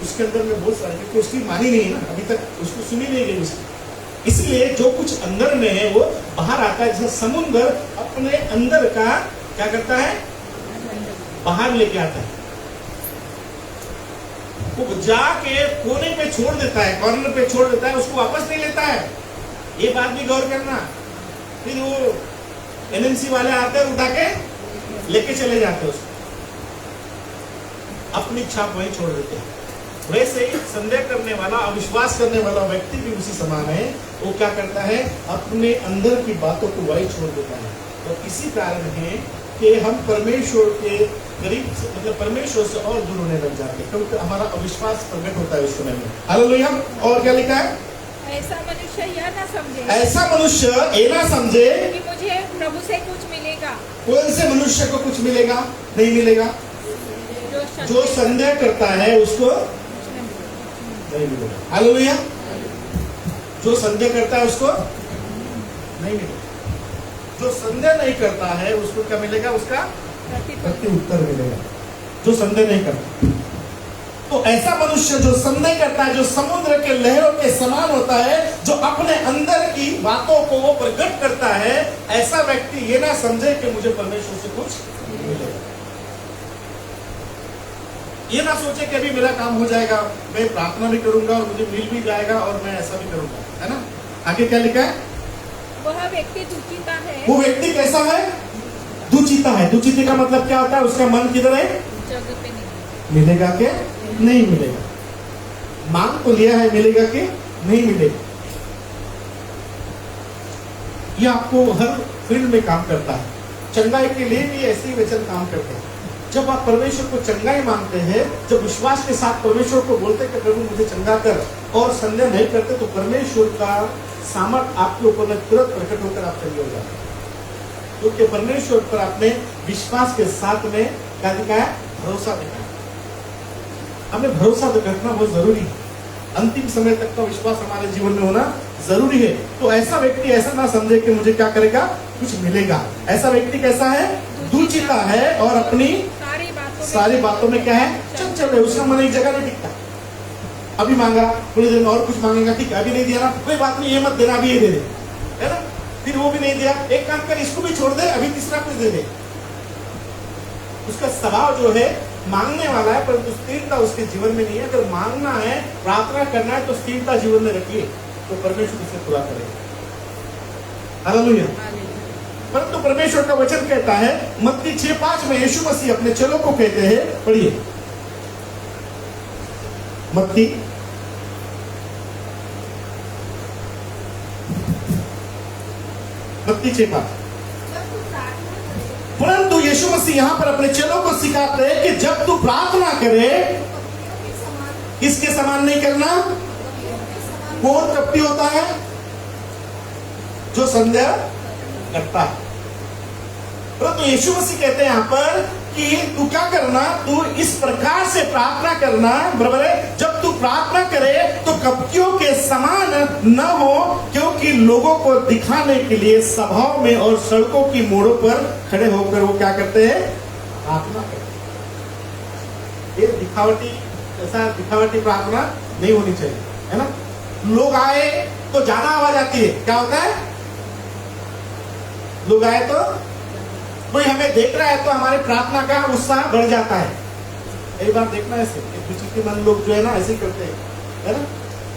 उसके अंदर में बहुत सारे, क्योंकि उसकी मानी नहीं है ना, अभी तक उसको सुनी नहीं गई उसकी। इसलिए जो कुछ अंदर में है वो बाहर आता है। जैसे समुद्र अपने अंदर का क्या करता है? बाहर लेके आता है। वो जाके कोने पे छोड़ देता है, कॉर्नर पे छोड़ देता है, उसको वापस नहीं लेता है। ये बात भी गौर करना। फिर वो एनएमसी वाले आते हैं, उठा के लेके चले जाते हैं उसको, अपनी छाप वहीं छोड़ देते हैं। वैसे ही संदेह करने वाला, अविश्वास करने वाला व्यक्ति भी उसी समान है। वो क्या करता है? अपने अंदर की बातों को वही छोड़ देता है। तो इसी कारण है कि हम परमेश्वर के करीब, मतलब परमेश्वर से और दूर होने लग जाते हैं, क्योंकि हमारा अविश्वास प्रकट होता है उस समय में। हालेलुया। और क्या लिखा है? ऐसा मनुष्य यह ना समझे, ऐसा मनुष्य ये ना समझे कि मुझे प्रभु से कुछ मिलेगा। कौन से मनुष्य को कुछ मिलेगा? नहीं मिलेगा। जो संदेह करता है उसको नहीं मिलेगा। हालेलुया। जो संदेह करता है उसको नहीं मिलेगा। जो संदेह नहीं करता है उसको क्या मिलेगा? उसका प्रति उत्तर मिलेगा। जो संदेह नहीं करता, तो ऐसा मनुष्य जो संदेह करता है, जो समुद्र के लहरों के समान होता है, जो अपने अंदर की बातों को वो प्रकट करता है, ऐसा व्यक्ति ये ना समझे कि मुझे परमेश्वर से कुछ मिलेगा। ये ना सोचे कि अभी मेरा काम हो जाएगा, मैं प्रार्थना भी करूंगा और मुझे मिल भी जाएगा और मैं ऐसा भी करूंगा, है ना? आगे क्या लिखा है? वह व्यक्ति दुचिता है। वो व्यक्ति कैसा है? दुचिता है। दुचिते का मतलब क्या होता है? उसका मन किधर है? जग पे नहीं। मिलेगा के नहीं मिलेगा। मांग तो लिया है, मिलेगा के नहीं मिलेगा। ये आपको हर फील्ड में काम करता है। चंगाई के लिए भी ऐसे ही वचन काम करते हैं। जब आप परमेश्वर को चंगाई मांगते हैं, जब विश्वास के साथ परमेश्वर को बोलते हैं कि प्रभु मुझे चंगा कर, और संदेह नहीं करते, तो परमेश्वर का सामर्थ आपके ऊपर में तुरंत प्रकट होकर आप चंगे हो जाते हैं। क्योंकि परमेश्वर पर आपने विश्वास के साथ में क्या दिखाया? भरोसा दिखाया। हमें भरोसा रखना बहुत जरूरी है। अंतिम समय तक का विश्वास हमारे जीवन में होना जरूरी है। तो ऐसा व्यक्ति ऐसा ना समझे कि मुझे क्या करेगा? कुछ मिलेगा। ऐसा व्यक्ति कैसा है? दुचिता है और अपनी सारी बातों में क्या है? चंचल है। उसका मन एक जगह नहीं टिकता। अभी मांगा, थोड़ी देर में और कुछ मांगेगा, ठीक है अभी नहीं दिया ना, कोई बात नहीं, ये मत देना, अभी ये दे दे, है ना। फिर वो भी नहीं दिया, एक काम कर इसको भी छोड़ दे, अभी तीसरा कुछ दे दे। उसका स्वभाव जो है मांगने वाला है, परंतु स्थिरता उसके जीवन में नहीं है। अगर मांगना है, प्रार्थना करना है, तो स्थिरता जीवन में रखिए, तो परमेश्वर उसे पूरा करेगा। हालेलुया। परंतु परमेश्वर का वचन कहता है मत्ती 6:5 में यीशु मसीह अपने चेलों को कहते हैं, पढ़िए मत्ती 6:5। परंतु यीशु मसीह यहां पर अपने चेलों को सिखाते हैं कि जब तू प्रार्थना करे, किसके समान नहीं करना। कौन कपटी होता है? जो संदेह करता है। परंतु यीशु मसीह कहते हैं यहां पर कि तू क्या करना, तू इस प्रकार से प्रार्थना करना, बराबर है। जब तू प्रार्थना करे तो कपटियों के समान न हो, क्योंकि लोगों को दिखाने के लिए सभाओं में और सड़कों की मोड़ों पर खड़े होकर वो क्या करते हैं, प्रार्थना करते हैं। ये दिखावटी, ऐसा दिखावटी प्रार्थना नहीं होनी चाहिए, है ना। लोग आए तो ज्यादा आवाज आती है, क्या होता है, लोग आए तो कोई हमें देख रहा है तो हमारे प्रार्थना का उत्साह बढ़ जाता है। कई बार देखना ऐसे विचित्रमन लोग जो है ना ऐसे करते हैं, है ना।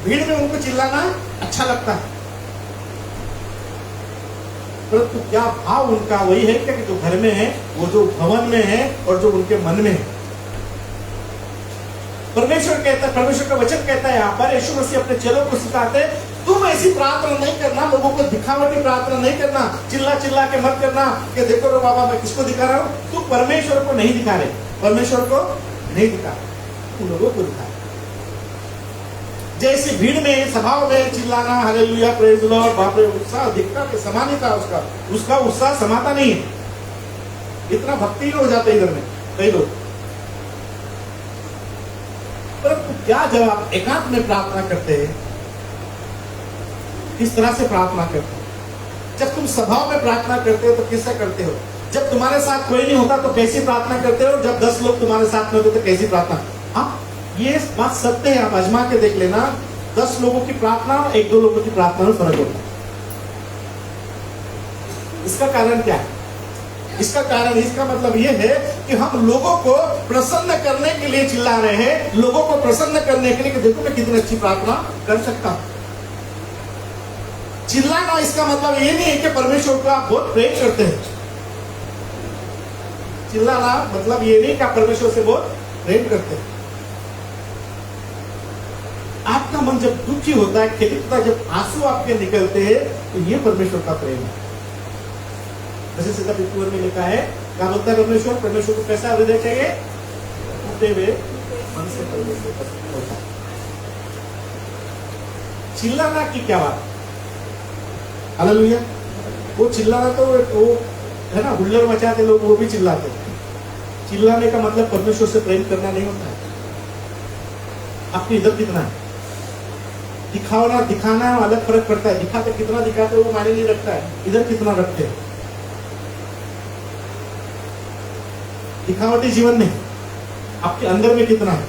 भीड़ में उनको चिल्लाना अच्छा लगता है, परंतु क्या भाव उनका वही है क्या कि जो घर में है, वो जो भवन में है और जो उनके मन में है। परमेश्वर कहता है, परमेश्वर का वचन कहता है यहाँ पर, यीशु मसीह अपने चेलों को सिखाते हैं, तुम ऐसी प्रार्थना नहीं करना, लोगों को दिखावटी प्रार्थना नहीं करना, चिल्ला चिल्ला के मत करना कि देखो रो बाबा मैं किसको दिखा रहा हूं। तू परमेश्वर को नहीं दिखा रहे, परमेश्वर को नहीं दिखा, तू लोगों को दिखा। जैसे भीड़ में, सभाओं में चिल्लाना, हालेलुया, प्रेज द लॉर्ड, बाप रे, उत्साह दिखता के समान ही था उसका उत्साह समाता नहीं है। इतना भक्ति हो जाता है इधर में कई लोग। परंतु क्या जब आप एकांत में प्रार्थना करते हैं, किस तरह से प्रार्थना करते हो। जब तुम सभाओं में प्रार्थना करते हो तो किससे करते हो। जब तुम्हारे साथ कोई नहीं होता तो कैसी प्रार्थना करते हो। जब 10 लोग तुम्हारे साथ में होते तो कैसी प्रार्थना। हाँ, ये बात सत्य है, आप आजमा के देख लेना। 10 लोगों की प्रार्थना और 1-2 लोगों की प्रार्थना में फर्क होता है। इसका कारण क्या है? इसका कारण, इसका मतलब ये है कि हम लोगों को प्रसन्न करने के लिए चिल्ला रहे हैं, लोगों को प्रसन्न करने के लिए कि देखो मैं कितनी अच्छी प्रार्थना कर सकता हूं। चिल्लाना इसका मतलब ये नहीं है कि परमेश्वर को आप बहुत प्रेम करते हैं। चिल्लाना मतलब ये नहीं कि आप परमेश्वर से बहुत प्रेम करते हैं। आपका मन जब दुखी होता है, खिलता, जब आंसू आपके निकलते हैं, तो ये परमेश्वर का प्रेम है। जैसे सीधा पितृवर में लिखा है, क्या बोलता है परमेश्वर, परमेश्वर को कैसा हृदय चाहिए, टूटे हुए मन से परमेश्वर पसंद होता है। चिल्लाना की क्या बात, हालेलुया। वो चिल्लाना तो वो है ना, हुल्लड़ मचाते लोग, वो भी चिल्लाते हैं। चिल्लाने का मतलब परमेश्वर से प्रेम करना नहीं होता है। आपकी इधर कितना है, दिखाना दिखाना अलग फर्क पड़ता है। दिखाते कितना दिखाते वो मायने नहीं रखता है, इधर कितना रखते हैं। दिखावटी जीवन में आपके अंदर में कितना है,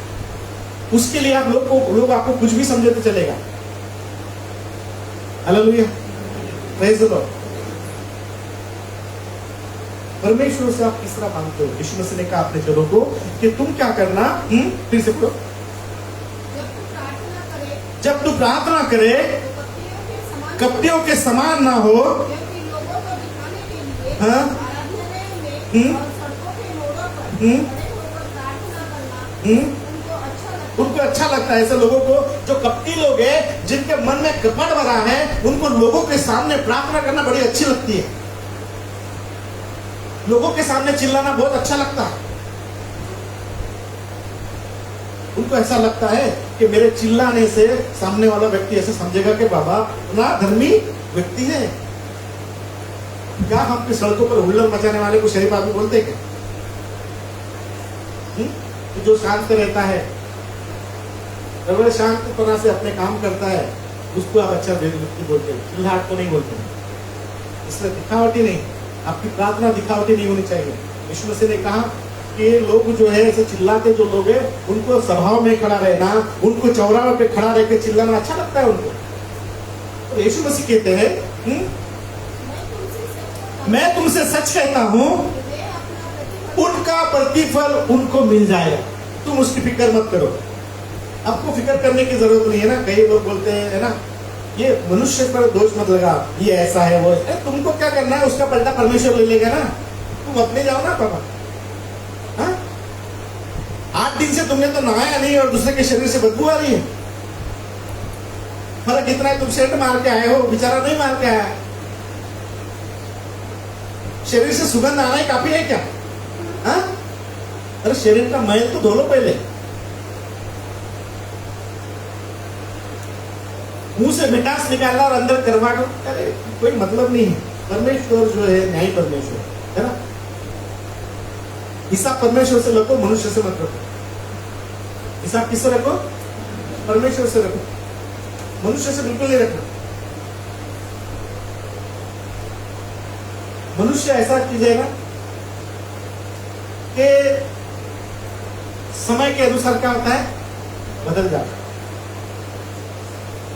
उसके लिए आप लोग आपको कुछ भी समझे तो चलेगा। Hallelujah, praise the Lord. परमेश्वर से आप किस तरह मांगते हो। यीशु मसीह ने कहा अपने चेलों को कि तुम क्या करना, फिर से बोलो, जब तू प्रार्थना करे कपटियों के समान ना हो, हाँ, उनको अच्छा लगता है। ऐसे लोगों को जो कपटी लोग हैं, जिनके मन में कपट भरा है, उनको लोगों के सामने प्रार्थना करना बड़ी अच्छी लगती है। लोगों के सामने चिल्लाना बहुत अच्छा लगता है। उनको ऐसा लगता है कि मेरे चिल्लाने से सामने वाला व्यक्ति ऐसे समझेगा कि बाबा ना धर्मी व्यक्ति है। क्या हम अपनी सड़कों पर हुल्लड़ मचाने वाले को शरीफ आदमी बोलते हैं? जो शांत रहता है, अगर शांत तरह से अपने काम करता है, उसको आप अच्छा व्यक्ति बोलते हैं, चिल्लाहट को नहीं बोलते हैं। इसलिए दिखावटी नहीं, आपकी प्रार्थना दिखावटी नहीं होनी चाहिए। यीशु मसीह ने कहा कि लोग जो है ऐसे चिल्लाते जो लोग हैं उनको सभाओं में खड़ा रहना, उनको चौराहे पे खड़ा रह के चिल्लाना अच्छा लगता है उनको। तो यीशु मसीह कहते हैं मैं तुमसे सच कहता हूं उनका प्रतिफल उनको मिल जाएगा। तुम उसकी फिक्र मत करो। आपको फिक्र करने की जरूरत नहीं है ना। कई लोग बोलते हैं है ना, ये मनुष्य पर दोष मत लगा, ये ऐसा है वो है। तुमको क्या करना है, उसका पलटा परमेश्वर ले लेगा ना। तुम अपने जाओ ना पापा। हाँ? 8 दिन से तुमने तो नहाया नहीं और दूसरे के शरीर से बदबू आ रही है। फर्क इतना है, तुम सेंट मार के आए हो, बेचारा नहीं मार के आया। शरीर से सुगंध आना ही काफी है क्या? हाँ? अरे शरीर का मैल तो धो लो पहले। मुंह से मिठास निकालना और अंदर करवा दो, अरे कोई मतलब नहीं है। परमेश्वर जो है न्याय परमेश्वर है ना। हिसाब परमेश्वर से रखो, मनुष्य से मत रखो। हिसाब किससे रखो? परमेश्वर से रखो, मनुष्य से बिल्कुल नहीं रखना। मनुष्य ऐसा चीज है ना कि समय के अनुसार क्या होता है, बदल जाता है।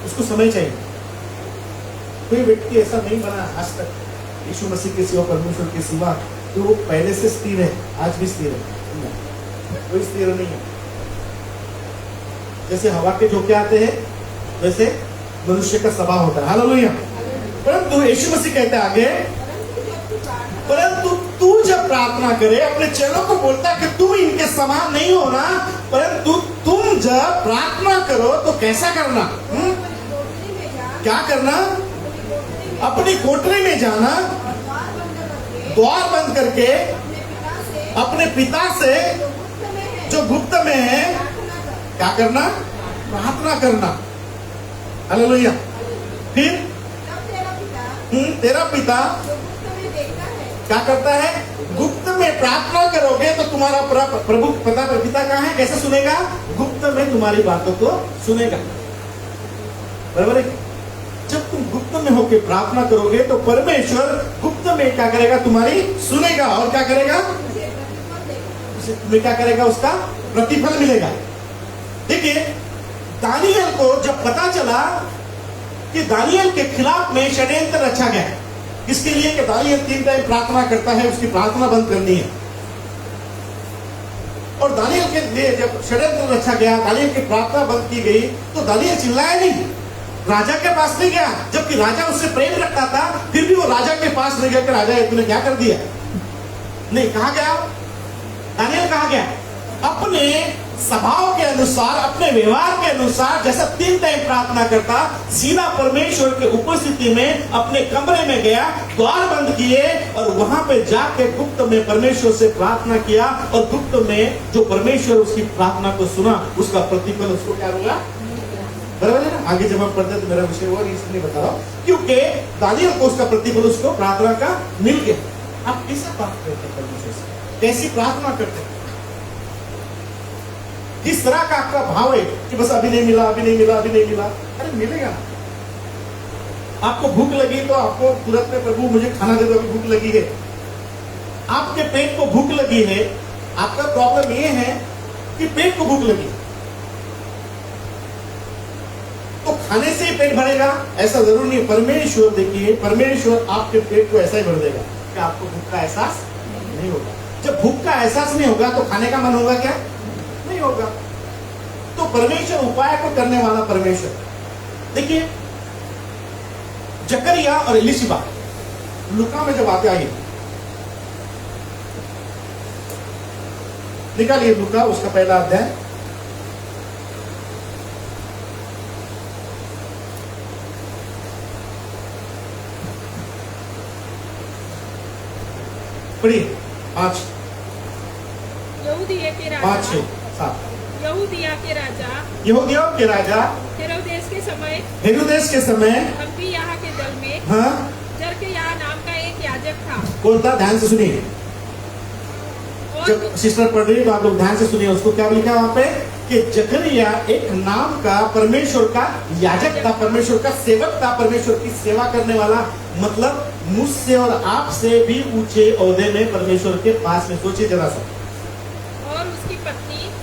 उसको समय चाहिए। कोई व्यक्ति ऐसा नहीं बना आज तक यीशु मसीह के सिवा, परमेश्वर के सिवा, तो वो पहले से स्थिर है, आज भी स्थिर है। कोई स्थिर नहीं है। जैसे हवा के झोंके आते हैं वैसे मनुष्य का स्वभाव होता है। हालेलुया। परंतु यीशु मसीह कहते हैं आगे, परंतु तू जब प्रार्थना करे, अपने चेलों को बोलता कि तुम इनके समान नहीं हो ना, परंतु तुम जब प्रार्थना करो तो कैसा करना? क्या करना? अपनी कोठरी में जाना, द्वार बंद करके अपने पिता से जो गुप्त में है क्या करना? प्रार्थना करना। हालेलुया। फिर तेरा पिता क्या करता है? गुप्त में प्रार्थना करोगे तो तुम्हारा प्रभु पिता कहाँ है? कैसे सुनेगा? गुप्त में तुम्हारी बातों को सुनेगा। बराबर है? जब तुम गुप्त में होकर प्रार्थना करोगे तो परमेश्वर गुप्त में क्या करेगा? तुम्हारी सुनेगा। और क्या करेगा? तुम्हें क्या करेगा? उसका प्रतिफल मिलेगा। देखिए, दानियल को जब पता चला कि दानियल के खिलाफ में षड्यंत्र रचा गया, इसके लिए कि दानियल 3 टाइम प्रार्थना करता है, उसकी प्रार्थना बंद करनी है। और दानियल के लिए जब षड्यंत्र रचा गया, दानियल की प्रार्थना बंद की गई, तो दानियल चिल्लाया नहीं, राजा के पास नहीं गया, जबकि राजा उससे प्रेम रखता था। फिर भी वो राजा के पास नहीं गया कि राजा तूने क्या कर दिया। नहीं, कहा गया दानियल? कहा गया अपने स्वभाव के अनुसार, अपने व्यवहार के अनुसार, जैसा 3 टाइम प्रार्थना करता, सीधा परमेश्वर के उपस्थिति में अपने कमरे में गया, द्वार बंद किए और वहां पे जाके गुप्त में परमेश्वर से प्रार्थना किया। और गुप्त में जो परमेश्वर उसकी प्रार्थना को सुना, उसका प्रतिफल उसको क्या होगा? बराबर है ना। आगे जब हम पढ़ते तो मेरा विषय वो इसलिए बता रहा हूं क्योंकि दानियल को उसका प्रतिफल उसको प्रार्थना का मिल गया। आप कैसे बात करते हैं परमेश्वर से? कैसी प्रार्थना करते हैं? किस तरह का आपका भाव है कि बस अभी नहीं मिला, अभी नहीं मिला, अभी नहीं मिला? अरे मिलेगा। आपको भूख लगी तो आपको तुरंत में प्रभु मुझे खाना दे दो, अभी भूख लगी है। आपके पेट को भूख लगी है। आपका प्रॉब्लम ये है कि पेट को भूख लगी, तो खाने से ही पेट भरेगा ऐसा जरूर नहीं। परमेश्वर, देखिए, परमेश्वर आपके पेट को ऐसा ही भर देगा कि आपको भूख का एहसास नहीं होगा। जब भूख का एहसास नहीं होगा तो खाने का मन होगा क्या? नहीं होगा। तो परमेश्वर उपाय को करने वाला परमेश्वर। देखिए, जकरिया और एलिशिबा लुका में जब आते, आइए निकालिए लुका उसका पहला अध्याय। पढ़िए 5 यहूदिया के 5 राजा 6 7 यहूदिया के राजा यहूदियों के राजा हेरोदेस के समय हेरोदेस के समय अम्पी यहाँ के दल में हाँ जरकिया नाम का एक याजक था। कौन था? ध्यान से सुनिए। और जब सिस्टर पढ़ रही है तो आप लोग ध्यान से सुनिए। उसको क्या लिखा वहां पे कि जकरिया एक नाम का परमेश्वर का याजक था, परमेश्वर का सेवक था, परमेश्वर की सेवा करने वाला। मतलब मुझसे और आपसे भी ऊंचे ओहदे में परमेश्वर के पास में। सोचिए जरा सा,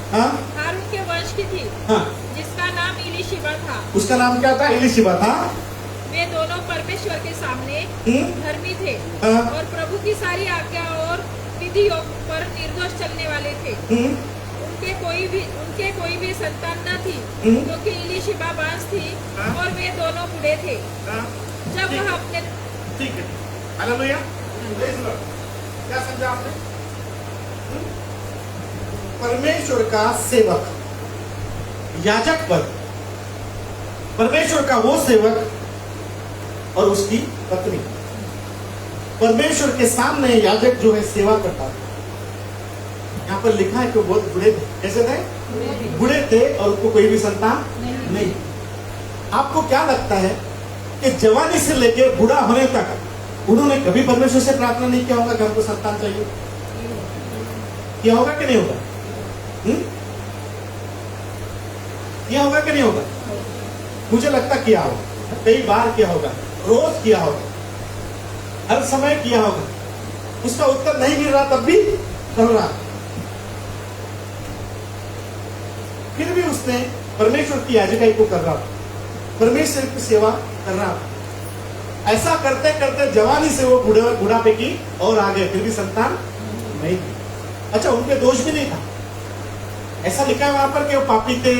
हाँ हारून के वंश की थी, हाँ, जिसका नाम इलीशिबा था। उसका नाम क्या था? इलीशिबा था। वे दोनों परमेश्वर के सामने धर्मी थे हाँ। और प्रभु की सारी आज्ञा और विधियों पर निर्दोष चलने वाले थे। उनके कोई भी संतान न थी, क्योंकि इलीशिबा बांस थी हाँ। और वे दोनों बूढ़े थे। हाँ, जब ठीक वह है। अपने ठीक है, हालेलुया। Praise the Lord। क्या समझा आपने? परमेश्वर का सेवक, याजक पद, परमेश्वर का वो सेवक और उसकी पत्नी, परमेश्वर के सामने याजक जो है सेवा करता था। यहाँ पर लिखा है कि वो बहुत बुढ़े थे। कैसे थे? बुढ़े थे और उनको कोई भी संतान नहीं। आपको क्या लगता है कि जवानी से लेकर बूढ़ा होने तक उन्होंने कभी परमेश्वर से प्रार्थना नहीं किया होगा कि हमको संतान चाहिए? किया होगा कि नहीं होगा? किया होगा कि नहीं होगा? मुझे लगता किया होगा, कई बार किया होगा, रोज किया होगा, हर समय किया होगा। उसका उत्तर नहीं मिल रहा तब भी कर रहा। फिर भी उसने परमेश्वर की याजकाई को कर रहा, परमेश्वर की सेवा कर रहा। ऐसा करते करते जवानी से वो बुढ़ापे की और आ गए, फिर भी संतान नहीं थी। अच्छा, उनके दोष भी नहीं था। ऐसा लिखा है वहां पर कि वो पापी थे,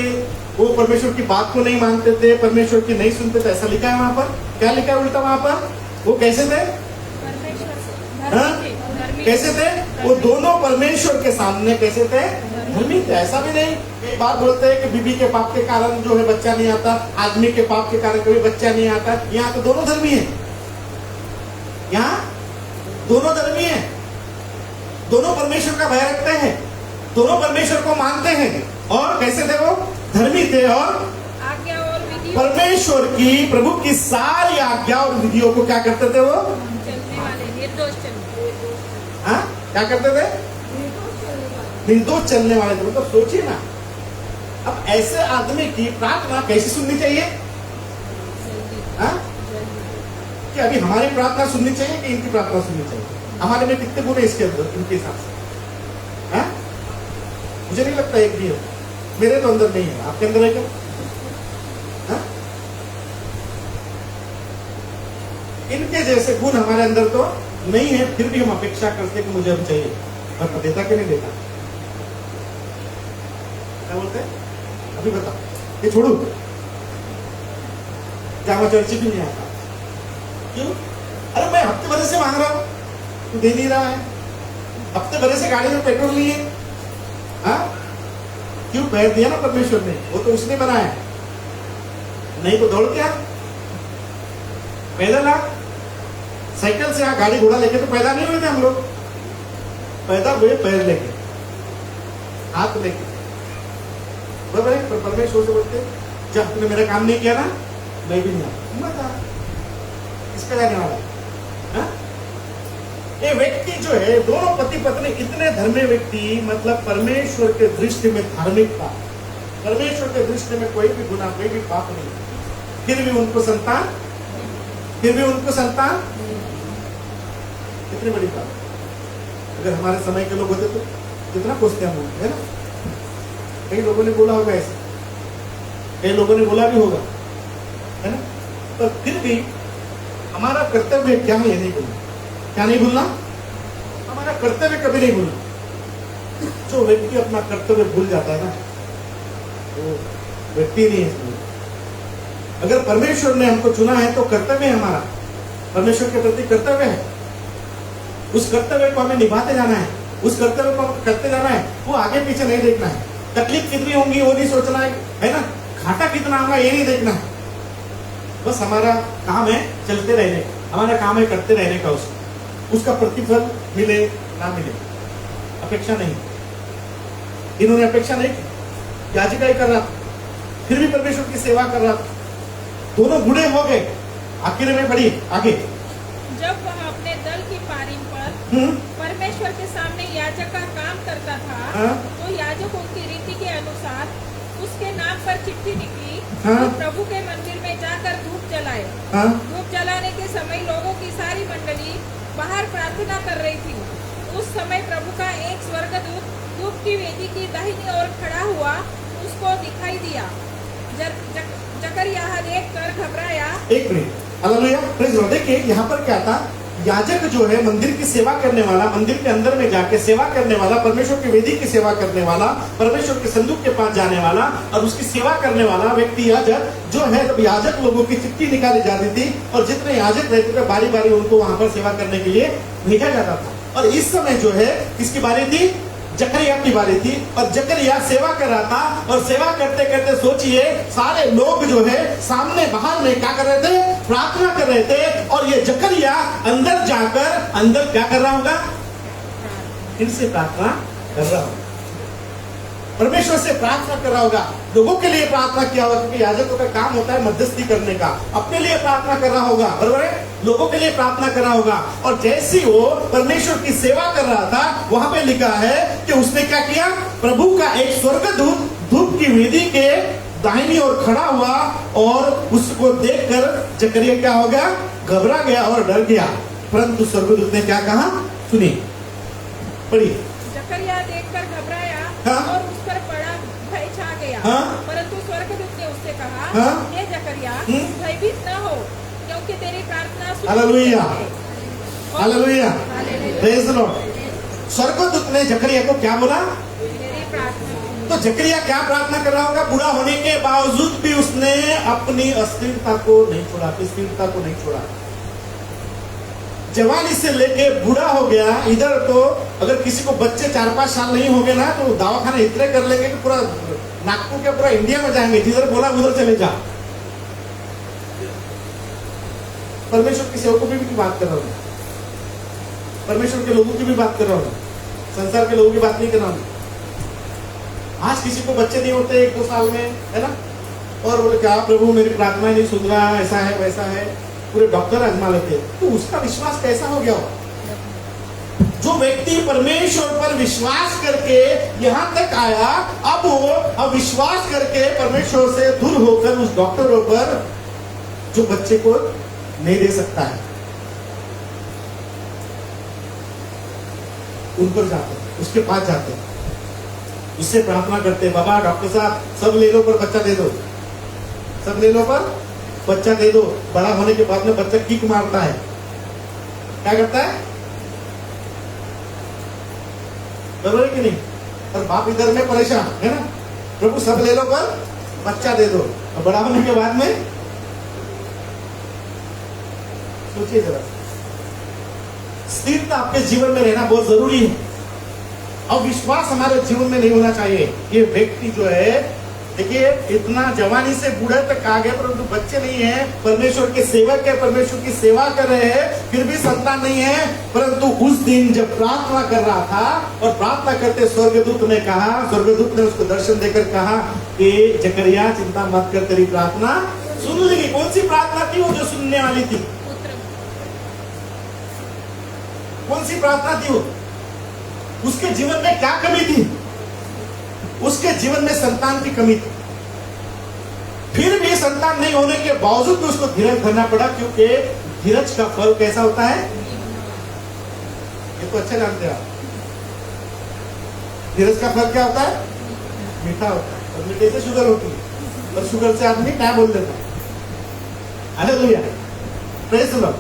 वो परमेश्वर की बात को नहीं मानते थे, परमेश्वर की नहीं सुनते थे। ऐसा लिखा है वहां पर? क्या लिखा है उल्टा वहां पर? वो कैसे थे? हाँ? कैसे थे? वो दोनों परमेश्वर के सामने कैसे थे? धर्मी थे। ऐसा भी नहीं एक बात बोलते हैं कि बीबी के पाप के कारण जो है बच्चा नहीं आता, आदमी के पाप के कारण कभी बच्चा नहीं आता। यहाँ तो दोनों धर्मी है, यहाँ दोनों धर्मी है, दोनों परमेश्वर का भय रखते हैं, दोनों परमेश्वर को मानते हैं। और कैसे थे वो? धर्मी थे और आज्ञा और विधियों परमेश्वर की, प्रभु की सारी आज्ञा और विधियों को क्या करते थे? वो चलने वाले, निर्दोष चलने। हाँ, क्या करते थे? निर्दोष चलने वाले थे। मतलब सोचिए ना, अब ऐसे आदमी की प्रार्थना कैसी सुननी चाहिए? हाँ? कि अभी हमारी प्रार्थना सुननी चाहिए कि इनकी प्रार्थना सुननी चाहिए? हमारे में कितने गुण है इसके अंदर, इनके हिसाब से? हाँ? मुझे नहीं लगता एक भी है, मेरे तो अंदर नहीं है, आपके अंदर है क्या? हाँ? इनके जैसे गुण हमारे अंदर तो नहीं है, फिर भी हम अपेक्षा करते कि मुझे अब चाहिए, पर देता कि नहीं देता? क्या बोलते हैं? अभी बता, ये छोड़ू क्या? मैं चर्च भी नहीं आता। क्यों? अरे मैं हफ्ते भर से मांग रहा हूं, तू दे नहीं रहा है। हफ्ते भर से गाड़ी में पेट्रोल नहीं है। हाँ? क्यों? पैर दिया ना परमेश्वर ने, वो तो उसने बनाया, नहीं तो दौड़ क्या पैदल आ, साइकिल से आ, गाड़ी घोड़ा लेके तो पैदा नहीं हुए थे हम लोग, पैदा हुए पैर लेके, हाथ लेके। बराबर है? पर परमेश्वर से बोलते जब तुमने मेरा काम नहीं किया ना, मैं भी नहीं आता। किसका जाने वाला? हाँ? ये व्यक्ति जो है, दोनों पति पत्नी इतने धर्मी व्यक्ति, मतलब परमेश्वर के दृष्टि में धार्मिक था, परमेश्वर के दृष्टि में कोई भी गुनाह, कोई भी पाप नहीं, फिर भी उनको संतान, कितनी बड़ी बात। अगर हमारे समय के लोग होते तो कितना कोसते हम, है ना? कई लोगों ने बोला होगा ऐसे, कई लोगों ने बोला भी होगा, है ना? पर फिर भी हमारा कर्तव्य क्या है, ये नहीं भूलना। क्या नहीं भूलना? हमारा कर्तव्य कभी नहीं भूलना। जो व्यक्ति अपना कर्तव्य भूल जाता है ना, वो व्यक्ति नहीं है। अगर परमेश्वर ने हमको चुना है तो कर्तव्य है हमारा, परमेश्वर के प्रति कर्तव्य है, उस कर्तव्य को हमें निभाते जाना है, उस कर्तव्य को करते जाना है। वो आगे पीछे नहीं देखना है, तकलीफ कितनी होंगी वो नहीं सोचना है ना? घाटा कितना होगा ये नहीं देखना है। बस हमारा काम है चलते रहने, हमारा काम है करते रहने का। उसका प्रतिफल मिले ना मिले अपेक्षा नहीं। इन्होंने अपेक्षा नहीं की, याचिका ही कर रहा, फिर भी परमेश्वर की सेवा कर रहा। दोनों बूढ़े हो गए, आखिर में बड़ी आगे। जब वह अपने दल की पारी पर परमेश्वर के सामने याजक का काम करता था, हाँ? तो याजकों की रीति के अनुसार उसके नाम पर चिट्ठी निकली। हाँ? तो प्रभु के मंदिर में जाकर धूप जलाए। हाँ? धूप जलाने के समय लोगों की सारी मंडली बाहर प्रार्थना कर रही थी। उस समय प्रभु का एक स्वर्गदूत धूप की वेदी की दाहिनी ओर खड़ा हुआ उसको दिखाई दिया। जकरिया देखकर घबराया। एक मिनट, हालेलुया, प्रेज लॉर्ड। देखिए यहाँ पर क्या था, याजक जो है मंदिर की सेवा करने वाला, मंदिर के अंदर में जाके सेवा करने वाला, परमेश्वर की वेदी की सेवा करने वाला, परमेश्वर के संदूक के पास जाने वाला और उसकी सेवा करने वाला व्यक्ति याजक जो है, जब याजक लोगों की चिट्ठी निकाली जाती थी और जितने याजक रहते थे बारी बारी उनको वहां पर सेवा करने के लिए भेजा जाता था। और इस समय जो है किसकी बारी थी? जकरिया की बारी थी। और जकरिया सेवा कर रहा था और सेवा करते करते सोचिए सारे लोग जो है सामने बाहर में क्या कर रहे थे? प्रार्थना कर रहे थे। और ये जकरिया अंदर जाकर अंदर क्या कर रहा होगा? इनसे प्रार्थना कर रहा होगा, परमेश्वर से प्रार्थना कर रहा होगा, लोगों के लिए प्रार्थना किया होगा, क्योंकि याजकों का काम होता है मध्यस्थी करने का। अपने लिए प्रार्थना कर रहा होगा, बराबर है, लोगों के लिए प्रार्थना कर रहा होगा। और जैसे वो परमेश्वर की सेवा कर रहा था, वहां पे लिखा है कि उसने क्या किया? प्रभु का एक स्वर्गदूत धूप की वेदी के दाहिनी ओर खड़ा हुआ और उसको देखकर जकरिया क्या हो गया? घबरा गया और डर गया। परंतु स्वर्गदूत ने क्या कहा? सुनिए, पढ़िए। जकरिया देखकर घबराया हाँ? और उस पर बड़ा भय छा गया। हाँ? परंतु स्वर्गदूत ने उससे कहा, हाँ? हे जकरिया, भयभीत न हो, क्योंकि तेरी प्रार्थना सुनी हालेलुया, गई है। Hallelujah, hallelujah. Praise the Lord. स्वर्गदूत ने जकरिया को क्या बोला? तेरी प्रार्थना। तो जकरिया क्या प्रार्थना कर रहा होगा? बुरा होने के बावजूद भी उसने अपनी अस्थिरता को नहीं छोड़ा, अपनी स्थिरता को नहीं छोड़ा। जवानी से लेके बूढ़ा हो गया। इधर तो अगर किसी को बच्चे 4-5 साल नहीं होंगे ना तो दवाखाना इतने कर लेंगे कि पूरा नागपुर के पूरा इंडिया में जाएंगे, जिधर बोला उधर चले जा। परमेश्वर की सेवकों की भी बात कर रहा हूँ, परमेश्वर के लोगों की भी बात कर रहा हूँ, संसार के लोगों की बात नहीं कर रहा हूँ। आज किसी को बच्चे नहीं होते 1-2 साल में, है ना, और बोले क्या प्रभु मेरी प्रार्थना नहीं सुन रहा, ऐसा है वैसा है, पूरे डॉक्टर आजमा लेते। तो उसका विश्वास कैसा हो गया हो? जो व्यक्ति परमेश्वर पर विश्वास करके यहां तक आया, अब वो अविश्वास करके परमेश्वर से दूर होकर उस डॉक्टरों पर जो बच्चे को नहीं दे सकता है उन पर जाते, उसके पास जाते, उससे प्रार्थना करते, बाबा डॉक्टर साहब सब ले लो पर बच्चा दे दो, सब ले लो पर बच्चा दे दो। बड़ा होने के बाद में बच्चा किक मारता है, क्या करता है? बराबर कि नहीं? और बाप इधर में परेशान है ना, प्रभु सब ले लो पर बच्चा दे दो। और बड़ा होने के बाद में सोचिए जरा, स्थिरता आपके जीवन में रहना बहुत जरूरी है। और विश्वास हमारे जीवन में नहीं होना चाहिए। ये व्यक्ति जो है देखिए इतना जवानी से बूढ़े तक आ गए परंतु बच्चे नहीं है, परमेश्वर के सेवक है, परमेश्वर की सेवा कर रहे हैं, फिर भी संतान नहीं है। परंतु उस दिन जब प्रार्थना कर रहा था और प्रार्थना करते स्वर्गदूत ने कहा, स्वर्गदूत ने उसको दर्शन देकर कहा कि जकरिया चिंता मत कर, तेरी प्रार्थना सुन लेगी। कौन सी प्रार्थना थी वो जो सुनने वाली थी? कौन सी प्रार्थना थी वो? उसके जीवन में क्या कमी थी? उसके जीवन में संतान की कमी थी। फिर भी संतान नहीं होने के बावजूद भी उसको धीरज धरना पड़ा, क्योंकि धीरज का फल कैसा होता है? ये तो अच्छा जानते हैं आप। धीरज का फल क्या होता है? मीठा होता है। और मीठे से शुगर होती है और शुगर से आदमी क्या बोल देता है। Hallelujah, praise the Lord.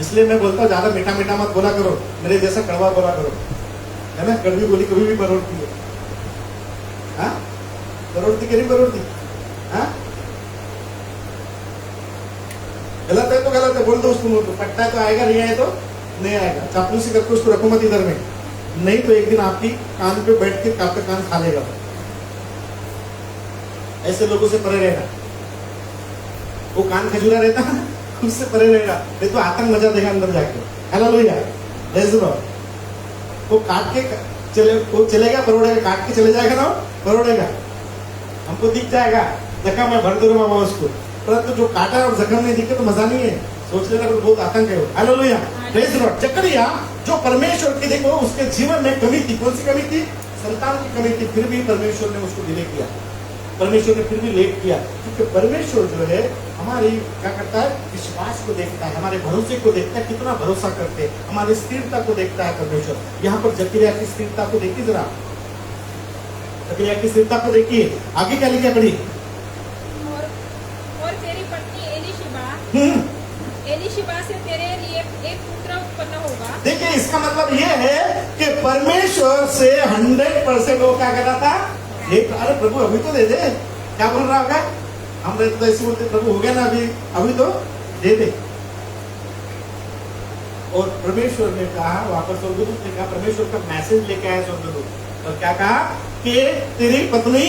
इसलिए मैं बोलता हूँ ज्यादा मीठा मीठा मत बोला करो, मेरे जैसा कड़वा बोला करो, है ना। कड़वी बोली कभी भी बरोड़ती है, हाँ? बरोड़ती कि नहीं बरोड़ती? हाँ? गलत है तो गलत है, बोल दो उसको, मुंह पे पट्टा है तो आएगा, नहीं आए तो नहीं आएगा। चापलूसी करके उसको रखो मत इधर में, नहीं तो एक दिन आपकी कान पे बैठ के आपका कान खा लेगा। ऐसे लोगों से परे रहना। वो कान खजूरा रहता है उससे परे रहेगा, नहीं तो आतंक मजा देगा अंदर जाके। Hallelujah, praise the Lord. वो काट के वो चलेगा, परोड़ेगा, काट के चले जाएगा ना, परोड़ेगा, हमको दिख जाएगा जख्म में भर दूंगा मैं उसको। परंतु जो काटा और जख्म नहीं दिखे तो मजा नहीं है, सोच लेना बहुत आतंक है। Hallelujah, praise the Lord. जकरिया जो परमेश्वर की, देखो उसके जीवन में कमी थी। कौन सी कमी थी? संतान की कमी थी। फिर भी परमेश्वर ने उसको डिले किया, परमेश्वर ने फिर भी लेट किया, क्योंकि परमेश्वर जो है हमारी क्या करता है, विश्वास को देखता है, हमारे भरोसे को देखता है, कितना भरोसा करते हैं, हमारी स्थिरता को देखता है परमेश्वर। यहाँ पर जकरिया की स्थिरता को देखिए जरा, जकरिया की स्थिरता को देखिए। आगे क्या लिखा पढ़ी? और तेरी पत्नी एलीशिबा से तेरे लिए एक पुत्र उत्पन्न होगा। देखिए इसका मतलब ये है कि परमेश्वर से 100% वो क्या कर रहा था, अरे प्रभु अभी तो दे दे, क्या बोल रहा होगा, हम रहते तो ऐसे बोलते प्रभु हो गया ना अभी तो दे दे। और परमेश्वर ने कहा, वापस स्वर्गदूत ने कहा, परमेश्वर का मैसेज लेके आया स्वर्गदूत, और क्या कहा कि तेरी पत्नी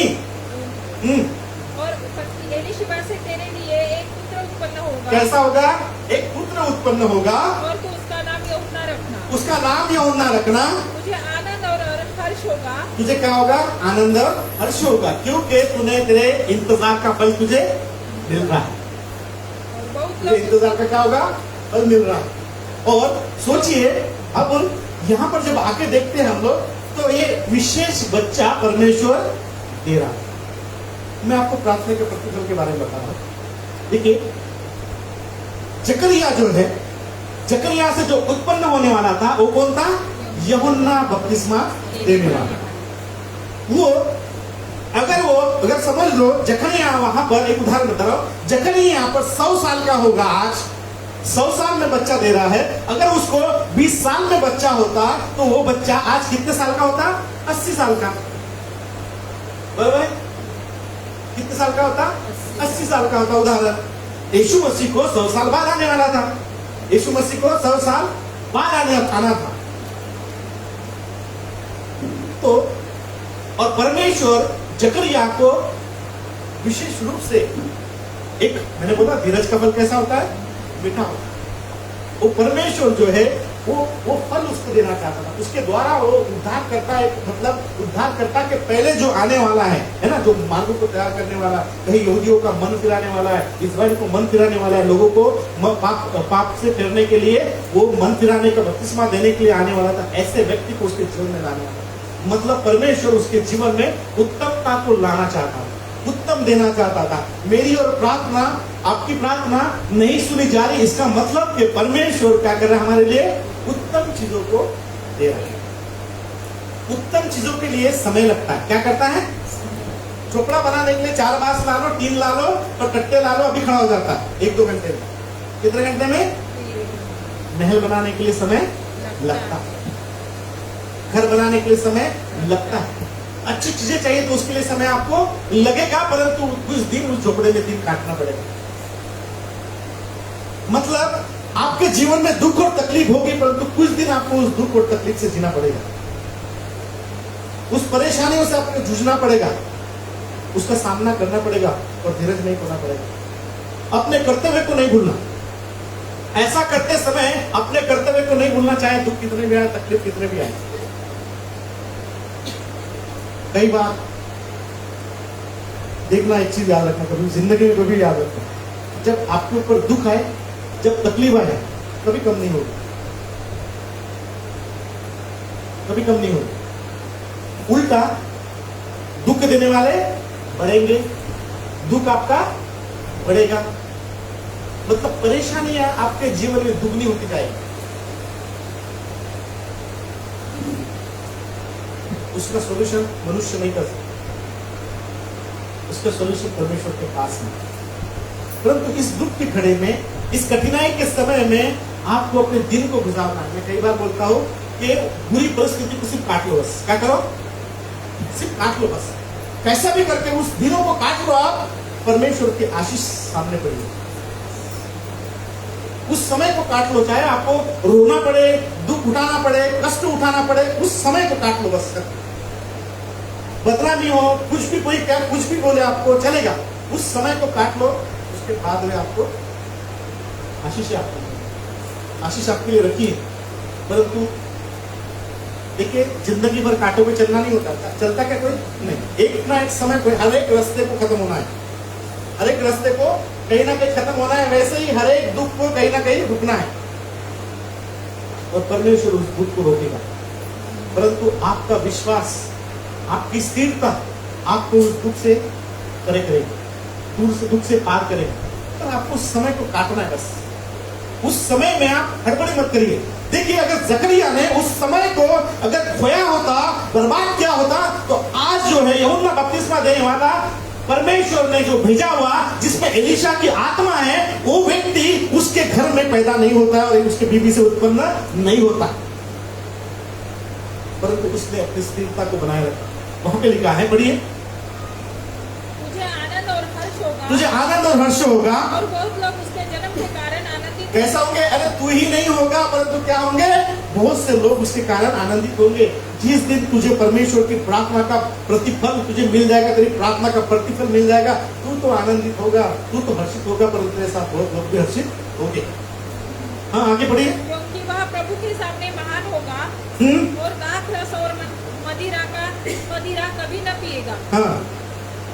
और पत्नी एलीशिबा से तेरे लिए एक पुत्र उत्पन्न होगा। कैसा होगा? एक पुत्र उत्पन्न होगा, और तू उसका नाम यूहन्ना रखना। उसका नाम यूहन्ना रखना। तुझे आनंद और हर्ष होगा। तुझे क्या होगा? आनंद और हर्ष होगा, क्योंकि तूने तेरे इंतजार का फल तुझे मिल रहा है। बहुत तुझे लोग इंतजार का क्या होगा? फल मिल रहा है। और सोचिए अब यहाँ पर जब आके देखते हैं हम लोग, तो ये विशेष बच्चा परमेश्वर दे रहा है। मैं आपको प्रार्थना के प्रतिफल के बारे में बता रहा हूं। देखिए जकरिया जो है, जकरिया से जो उत्पन्न होने वाला था वो कौन था? यूहन्ना बपतिस्मा देने वाला। वो अगर समझ लो, जकरिया वहां पर एक उदाहरण बता रहा हूं, जकरिया यहाँ पर 100 साल का होगा, आज 100 साल में बच्चा दे रहा है। अगर उसको 20 साल में बच्चा होता तो वो बच्चा आज कितने साल का होता? 80 साल का। बराबर? कितने साल का होता? 80 साल का होता। उदाहरण, यीशु मसीह को 100 साल बाद आने वाला था, यीशु मसीह को 100 साल बाद आना था। तो और परमेश्वर जकरिया को विशेष रूप से, एक मैंने बोला धीरज का फल कैसा होता है? मीठा होता है। वो परमेश्वर जो है वो फल उसको देना चाहता था, उसके द्वारा वो उद्धार करता है, मतलब उद्धार करता के पहले जो आने वाला है ना, जो मार्गों को तैयार करने वाला, कहीं यहूदियों का मन फिराने वाला है, इस्राएल को मन फिराने वाला है, लोगों को पाप से फिरने के लिए, वो मन फिराने का बपतिस्मा देने के लिए आने वाला था। ऐसे व्यक्ति को उसके जीवन में लाने वाला, मतलब परमेश्वर उसके जीवन में उत्तमता को लाना चाहता था, उत्तम देना चाहता था। मेरी और प्रार्थना, आपकी प्रार्थना नहीं सुनी जा रही, इसका मतलब कि परमेश्वर क्या कर रहा है? हमारे लिए उत्तम चीजों को दे रहा है। उत्तम चीजों के लिए समय लगता है। क्या करता है? चोपड़ा बनाने के लिए 4 बांस ला लो, 3 ला लो और कट्टे ला लो, अभी खड़ा हो जाता है 1-2 घंटे में। कितने घंटे में? महल बनाने के लिए समय लगता है, घर बनाने के लिए समय लगता है, अच्छी चीजें चाहिए तो उसके लिए समय आपको लगेगा, परंतु कुछ दिन उस झोपड़े में दिन काटना पड़ेगा। मतलब आपके जीवन में दुख और तकलीफ होगी, परंतु कुछ दिन आपको उस दुख और तकलीफ से जीना पड़ेगा, उस परेशानियों से आपको जूझना पड़ेगा, उसका सामना करना पड़ेगा और धीरज नहीं खोना पड़ेगा। अपने कर्तव्य को नहीं भूलना। ऐसा करते समय अपने कर्तव्य को नहीं भूलना, चाहे दुख कितने भी आए, तकलीफ कितने भी आए। कई बार देखना, एक चीज याद रखना, कभी जिंदगी में कभी याद रखना, जब आपके ऊपर दुख आए, जब तकलीफ आए, कभी कम नहीं होगी, कभी कम नहीं होगी। उल्टा दुख देने वाले बढ़ेंगे, दुख आपका बढ़ेगा, मतलब परेशानियां आपके जीवन में दुगनी होती जाएगी। उसका सॉल्यूशन मनुष्य नहीं कर सकता, उसका सॉल्यूशन परमेश्वर के पास है। परंतु इस दुख की घड़ी में, इस कठिनाई के समय में आपको अपने दिन को गुजारना है। मैं कई बार बोलता हूं कि बुरी परिस्थिति को सिर्फ काट लो, बस क्या करो? सिर्फ काट लो, बस कैसा भी करके उस दिनों को काट लो। आप परमेश्वर की आशीष सामने पड़ी, उस समय को काट लो, चाहे आपको रोना पड़े, दुख उठाना पड़े, कष्ट उठाना पड़े, उस समय को काट लो, बस बदनामी हो, कुछ भी कोई क्या कुछ भी बोले आपको चलेगा, उस समय को काट लो। उसके बाद में आपको आशीष आपके लिए रखी है। परंतु देखिए, जिंदगी भर कांटों में चलना नहीं होता, चलता क्या कोई नहीं, एक ना एक समय कोई, हर एक रास्ते को खत्म होना है, हर एक रास्ते को कहीं ना कहीं खत्म होना है। वैसे ही हर एक दुख को कहीं ना कहीं रुकना है, और परमेश्वर उस दुख को रोकेगा। परंतु आपका विश्वास, आपकी स्थिरता आपको उस दुख से करेगी, दुख से पार करेगा। पर आपको समय को काटना है बस। उस समय में आप हड़बड़ी मत करिए। देखिए, अगर जकरिया ने उस समय को अगर खोया होता, बर्बाद किया होता, तो आज जो है यूहन्ना बपतिस्मा देने वाला परमेश्वर ने जो भेजा हुआ, जिसमें एलीशा की आत्मा है, वो व्यक्ति उसके घर में पैदा नहीं होता और उसके बीबी से उत्पन्न नहीं होता, परंतु उसने अपनी स्थिरता को बनाए रखा। वहां पे लिखा है, पढ़िए, तुझे आनंद और हर्ष होगा, तुझे आनंद और हर्ष होगा, और बहुत लोग उसके जन्म के कारण आनंदित कैसा होंगे? अरे तू ही नहीं होगा, परंतु क्या होंगे? बहुत से लोग उसके कारण आनंदित होंगे। जिस दिन तुझे परमेश्वर की प्रार्थना का प्रतिफल तुझे मिल जाएगा, तेरी प्रार्थना का प्रतिफल मिल जाएगा, तू तो आनंदित होगा, तू तो हर्षित होगा, परंतु तेरे साथ बहुत लोग भी हर्षित होंगे। हाँ, आगे बढ़िए। क्योंकि वह प्रभु के सामने महान होगा और दाख रस और मदिरा कभी न पिएगा, हाँ,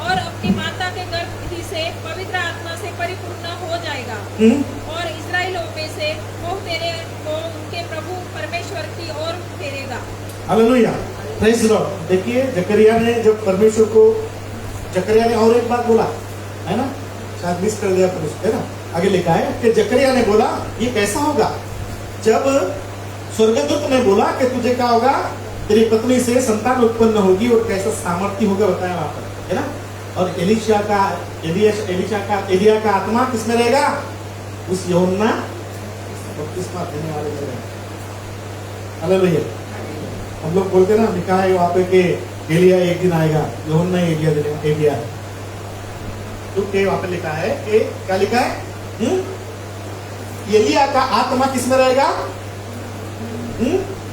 और अपनी माता के गर्भ ही से पवित्र आत्मा से परिपूर्ण हो जाएगा, और इस्राएलियों में से वो तेरे को उनके प्रभु परमेश्वर की ओर फेरेगा। Hallelujah, praise the Lord. देखिए, जकरिया ने जब परमेश्वर को, जकरिया ने और एक बात बोला है ना, शायद मिस कर दिया है ना, आगे लिखा है कि जकरिया ने बोला, ये कैसा होगा? जब स्वर्गदूत ने बोला कि तुझे क्या होगा, तेरी पत्नी से संतान उत्पन्न होगी, और कैसा सामर्थ्य होगा बताया वहां पर, है ना। और एलिया का आत्मा किसमें रहेगा? उस यूहन्ना बपतिस्मा देने वाले में रहेगा। हालेलुया। हम लोग बोलते ना, लिखा है वहां पे कि एलिया एक दिन आएगा, यूहन्ना एलिया, क्योंकि वहां पे लिखा है कि क्या लिखा है? एलिया का आत्मा किसमें रहेगा?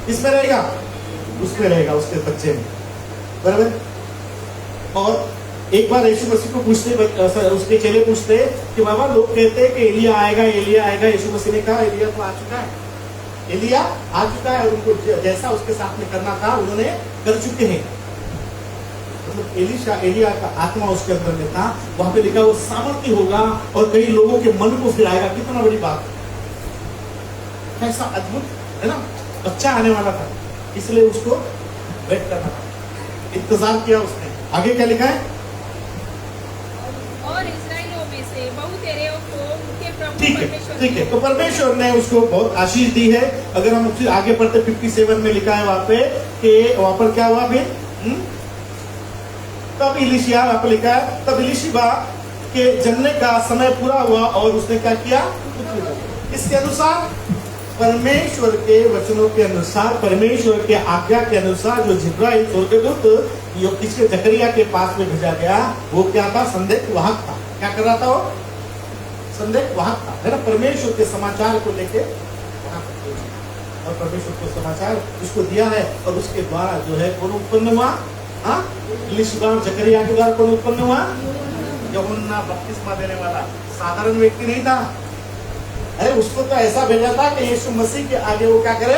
किसमें रहेगा? उसमें रहेगा, उसके बच्चे में, बराबर। और एक बार यीशु मसीह को पूछते, उसके चेले पूछते कि बाबा, लोग कहते हैं कि एलिया आएगा, एलिया आएगा। यीशु मसीह ने कहा, एलिया तो आ चुका है, एलिया आ चुका है, और उनको जैसा उसके साथ में करना था उन्होंने कर चुके हैं। मतलब एलिया का आत्मा उसके अंदर में था। वहां पे लिखा वो सामर्थ्य होगा और कई लोगों के मन को फिराएगा। कितना बड़ी बात, कैसा अद्भुत है ना। बच्चा आने वाला था, इसलिए उसको वेट करना था, इंतजार किया उसने। आगे क्या लिखा है? और इस्राएलियों में से बहु तेरे को उनके प्रभु ठीक है, परमेश्वर ठीक है। तो परमेश्वर ने उसको बहुत आशीष दी है। अगर हम उससे आगे पढ़ते 57 में लिखा है वहां पे कि वहां पर क्या हुआ फिर? तब इलिशिया, वहां पर लिखा है, तब इलिशिबा के जन्मने का समय पूरा हुआ और उसने क्या किया? इसके अनुसार, परमेश्वर के वचनों के अनुसार, परमेश्वर के आज्ञा के अनुसार, जो जिब्राइल स्वर्गदूत जो किसके जकरिया के पास में भेजा गया, वो क्या था? संदेश वाहक था। क्या कर रहा था वो? संदेश वाहक था, है ना। परमेश्वर के समाचार को लेके वहां पर भेजा, और परमेश्वर को समाचार उसको दिया है, और उसके द्वारा जो है कौन उत्पन्न हुआ? इलिशिबा जकरिया के द्वारा कौन उत्पन्न हुआ? यूहन्ना बपतिस्मा देने वाला। साधारण व्यक्ति नहीं था। अरे उसको तो ऐसा भेजा था कि यीशु मसीह के आगे वो क्या करे?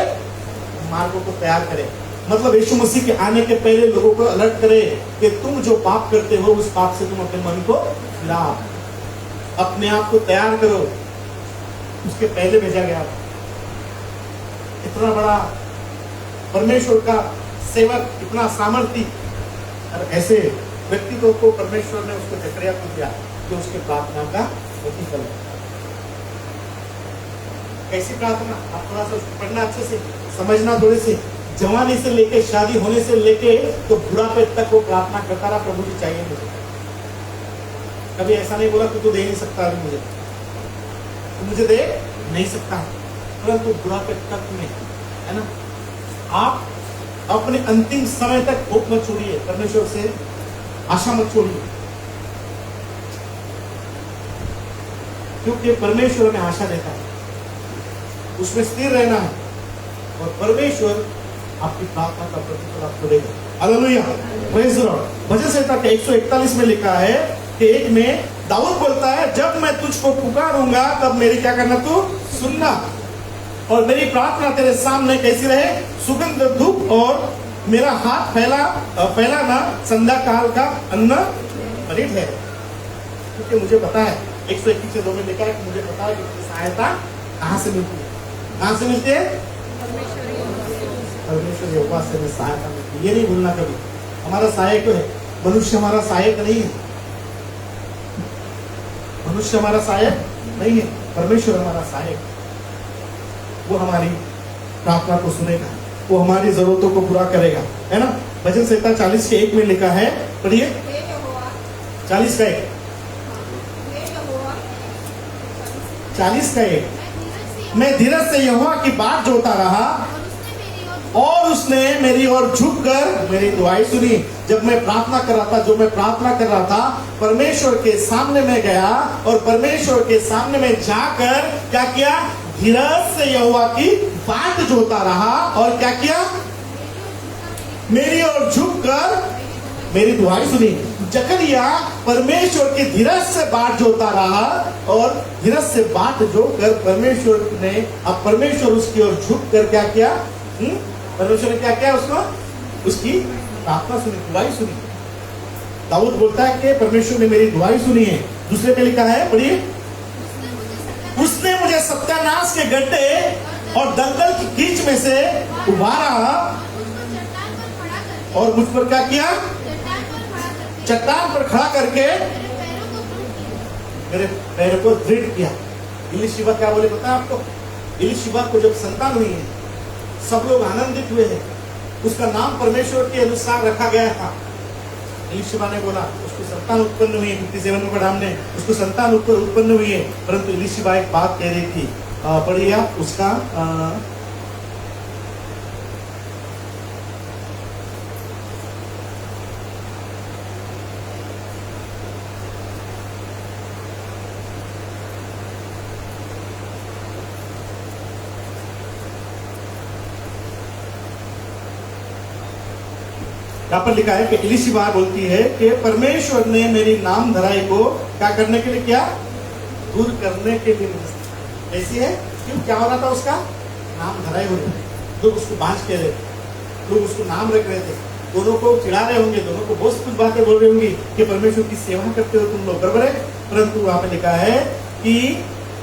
मार्गों को तैयार करे। मतलब यीशु मसीह के आने के पहले लोगों को अलर्ट करे कि तुम जो पाप करते हो, उस पाप से तुम अपने मन को फिराओ, अपने आप को तैयार करो। उसके पहले भेजा गया। इतना बड़ा परमेश्वर का सेवक, इतना सामर्थ्य, और ऐसे व्यक्तित्व को परमेश्वर ने उसको जकरिया को दिया, जो उसके प्रार्थना का प्रतिफल है। कैसी प्रार्थना? आप थोड़ा सा पढ़ना अच्छे से, समझना थोड़े से। जवानी से लेके, शादी होने से लेके तो बुढ़ापे तक वो प्रार्थना करता रहा, प्रभु जी चाहिए मुझे। कभी ऐसा नहीं बोला तू दे नहीं सकता अभी मुझे, तो मुझे दे नहीं सकता है, परंतु बुढ़ापे तक में, है ना। आप अपने अंतिम समय तक होप मत छोड़िए, परमेश्वर से आशा मत छोड़िए, क्योंकि परमेश्वर में आशा देता है, उसमें स्थिर रहना है, और परमेश्वर आपकी प्रार्थना का प्रतिफल आपको देगा। Hallelujah, praise the Lord. भजन संहिता के 141 में लिखा है कि एक में दाऊद बोलता है, जब मैं तुझको पुकारूंगा तब मेरी क्या करना? तू सुनना, और मेरी प्रार्थना तेरे सामने कैसी रहे? सुगंध धूप, और मेरा हाथ फैलाना संध्या काल का अन्न परित है। क्योंकि मुझे पता है, 121:2 में लिखा है कि मुझे पता है कि सहायता कहाँ से मिलती है। कहाँ से मिलती है? परमेश्वर यहोवा से हमें सहायता मिलती है। ये नहीं भूलना कभी, हमारा सहायक है, मनुष्य हमारा सहायक नहीं है। मनुष्य हमारा सहायक नहीं है, परमेश्वर हमारा सहायक। वो हमारी प्रार्थना को सुनेगा, वो हमारी जरूरतों को पूरा करेगा, है ना। भजन संहिता 40 के 1 में लिखा है, पढ़िए 40 का 1, 40 का 1। मैं धीरज से यहोवा की बात जोता रहा और उसने मेरी ओर झुककर मेरी दुआई सुनी। जब मैं प्रार्थना कर रहा था, जो मैं प्रार्थना कर रहा था, परमेश्वर के सामने में गया और परमेश्वर के सामने में जाकर क्या किया, धीरज से यहोवा की बात जोता रहा और क्या किया, मेरी ओर झुककर मेरी दुआई सुनी। जकरिया परमेश्वर की धीरज से बात जोता रहा और धीरज से बात जोकर परमेश्वर ने, अब परमेश्वर उसकी ओर झुक कर क्या किया, परमेश्वर ने क्या किया, उसको उसकी प्रार्थना सुनी, दुआई सुनी। दाऊद बोलता है कि परमेश्वर ने मेरी दुआई सुनी है। दूसरे पे लिखा है, पढ़िए, उसने मुझे सत्यानाश के गड्ढे और दलदल की कीच में से उबारा और मुझ पर क्या किया, चट्टान पर खड़ा करके मेरे पैरों को दृढ़ किया। इलीशिबा क्या बोले पता है आपको? इलीशिबा को जब संतान हुई है, सब लोग आनंदित हुए हैं। उसका नाम परमेश्वर के अनुसार रखा गया था। इलीशिबा ने बोला, उसको संतान उत्पन्न हुई है, 57 में पढ़ा हमने, उसको संतान उत्पन्न हुई है। परंतु इलीशिबा एक बात कह रही थी, पढ़िए आप उसका यहाँ पर लिखा है कि इलीशिबा बोलती है कि परमेश्वर ने मेरी नाम धराई को क्या करने के लिए किया, दूर करने के लिए। ऐसी है क्यों, क्या हो रहा था, उसका नाम धराई हो रही है, लोग उसको बांझ कह रहे थे, लोग उसको नाम रख रहे थे, दोनों को चिढ़ा रहे होंगे, दोनों को बहुत कुछ बातें बोल रहे होंगी कि परमेश्वर की सेवा करते हो तुम लोग, बराबर है। परंतु वहां पे लिखा है कि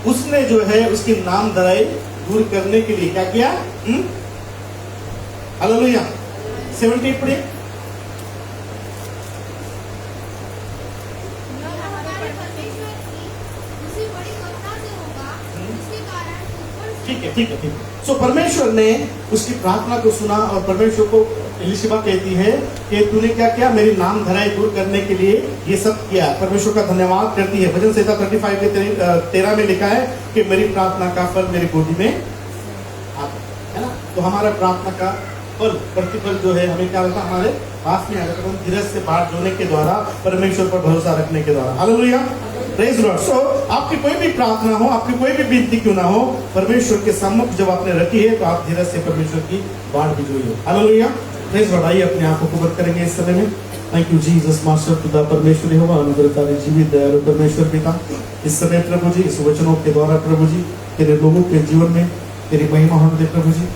उसने जो है उसकी नाम धराई दूर करने के लिए क्या किया, हालेलुया। 70 पढ़िए, ठीक है। सो परमेश्वर ने उसकी प्रार्थना को सुना और परमेश्वर को इलीशिबा कहती है कि तूने क्या किया, मेरी नाम धराई दूर करने के लिए ये सब किया। परमेश्वर का धन्यवाद करती है। भजन संहिता 35 के 13 में लिखा है कि मेरी प्रार्थना का फल मेरी गोदी में आता है ना। तो हमारा प्रार्थना का फल, प्रतिफल जो है हमें क्या होता है, हमारे पास में आ जाता है, धीरज से बात जोड़ने के द्वारा, परमेश्वर पर भरोसा रखने के द्वारा। Hallelujah, praise Lord. सो आपकी कोई भी प्रार्थना हो, आपकी कोई भी विनती क्यों ना हो, परमेश्वर के सम्मुख जब आपने रखी है तो आप धीरज से परमेश्वर की बात भी जोड़िए। Hallelujah, praise Lord. आइए अपने आंखों को बंद करेंगे इस समय में। थैंक यू जीसस मास्टर खुदा परमेश्वर यहोवा अनुग्रहकारी जीवित दयालु परमेश्वर पिता, इस समय प्रभु जी इस वचनों के द्वारा प्रभु जी तेरे लोगों के जीवन में तेरी महिमा होने दे प्रभु जी।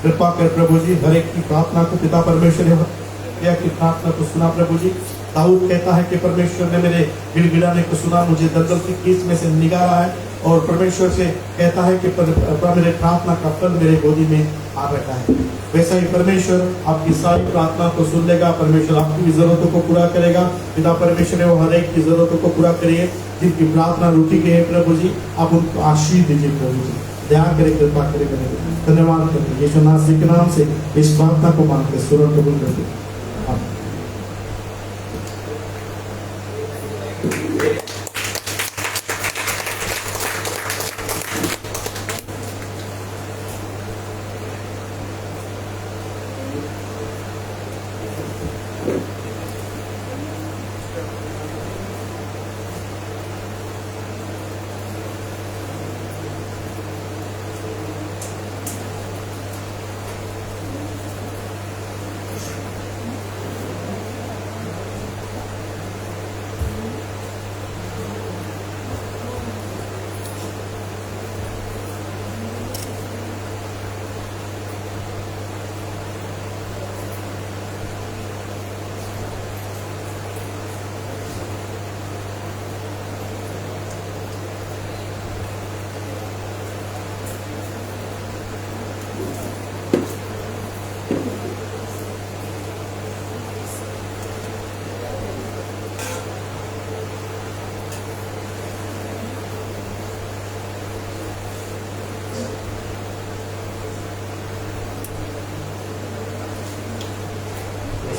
कृपा कर प्रभु जी, हर एक की प्रार्थना को पिता परमेश्वर यहोवा की प्रार्थना को सुना प्रभु जी। दाऊद कहता है कि परमेश्वर ने मेरे गिड़गिड़ाने को सुना, मुझे दलदल की कीच में से निकाला है और परमेश्वर से कहता है कि मेरे प्रार्थना का फल मेरे गोदी में आ रखा है। वैसा ही परमेश्वर आपकी सारी प्रार्थना को सुन लेगा, परमेश्वर आपकी भी जरूरतों को पूरा करेगा। पिता परमेश्वर वो हर एक की जरूरतों को पूरा करिए, जिनकी प्रार्थना रुकी गई है प्रभु जी, आप उनको आशीष दीजिए प्रभु जी, ध्यान करे, कृपा करे, धन्यवाद करते यीशु मसीह के नाम से इस प्रार्थना को मांगते सुरत कबूल करते।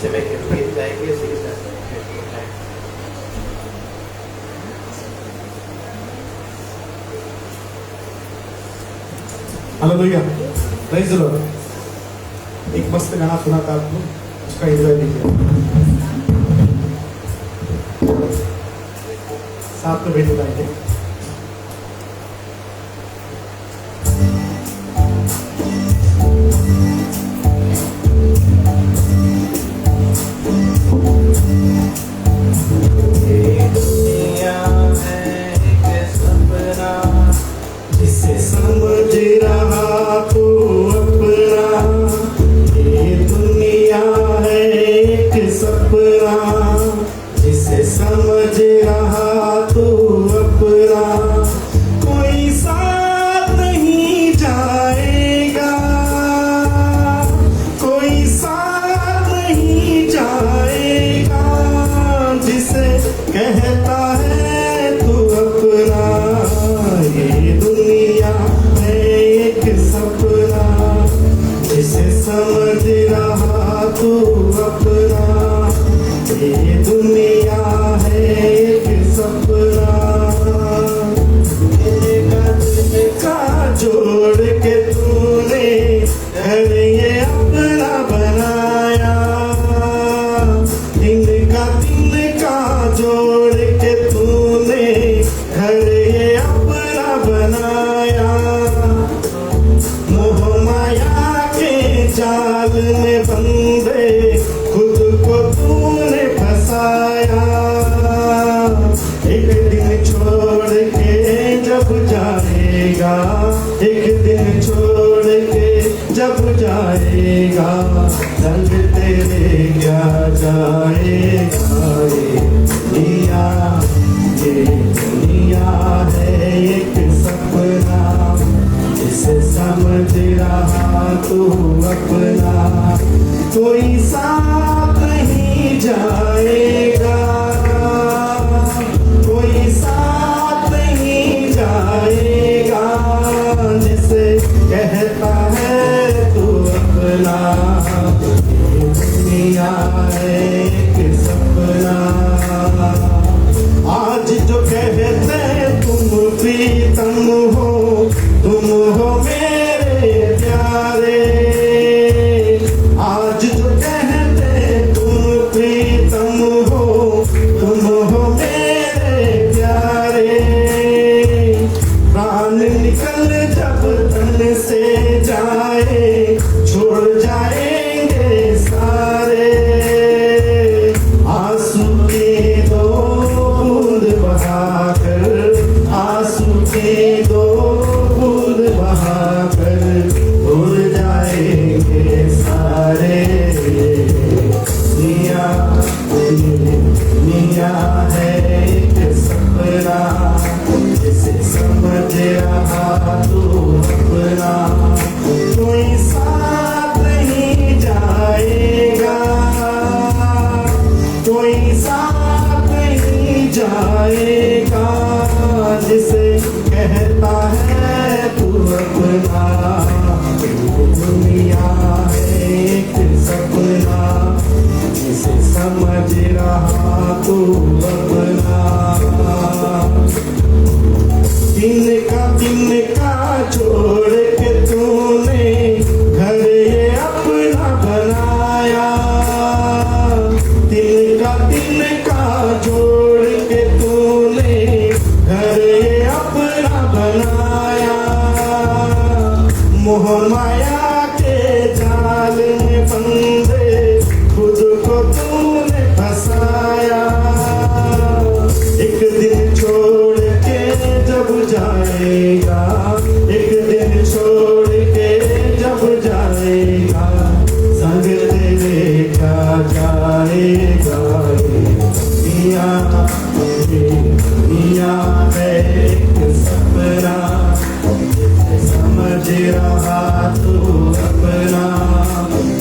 बच्चे में गीत गाएंगे उसी के साथ। Hallelujah, praise the Lord. एक मस्त गाना सुना था आपको, उसका एंजॉय लीजिए। साथ में भी गाएंगे। जिसे समझ रहा तू अपना, ये दुनिया है एक सपना। जिसे समझ रहा तू अपना, कोई साथ नहीं जाएगा, कोई साथ नहीं जाएगा। जिसे कहता है तू अपना, ये दुनिया है एक सपना। जिसे समझ रहा तू अपना, ये दुनिया है एक सपना। का जोड़ के तूने घर ये अपना बनाया, इनका जोड़ के तूने घर ये अपना बनाया। मोह माया के जाल में बंधे खुद को तूने फंसाया। एक दिन छोड़ के जब जाएगा, एक दिन छोड़ के जब जाएगा, रंग तेरे क्या जाएगा। ये दुनिया है एक सपना। जिसे समझ रहा तू अपना, कोई साथ नहीं जाएगा, कोई साथ नहीं जाएगा। जिसे कहता है तू अपना, ये दुनिया है एक सपना। आज जो कहते तुम प्रीतम हो, तुम हो मेरे प्यारे। आज जो कहते तुम प्रीतम हो, तुम हो मेरे प्यारे। प्राण निकल जब तन से जाए, छोड़ जाएंगे सारे। आंसू के दो बूंद बहाकर, आंसू के दो बूंद बहाकर उड़ जाएंगे सारे। दुनिया है एक सपना। जिसे समझ रहा तू अपना, कोई साथ नहीं जाएगा, कोई साथ नहीं जाएगा। जिसे कहता है तू अपना, दुनिया है एक सपना। जिसे समझ रहा तू अपना, दिन का छोड़ के तूने घर ये अपना बनाया। दिन का जोड़ के तूने घर ये अपना बनाया। मोह माया के जाल में बंधे खुद को तूने फंसाया। एक दिन छोड़ के जब जाएगा, एक दिन छोड़ के जब जाएगा, संग तेरे क्या जाएगा। दुनिया है एक सपना। समझ रहा तू अपना,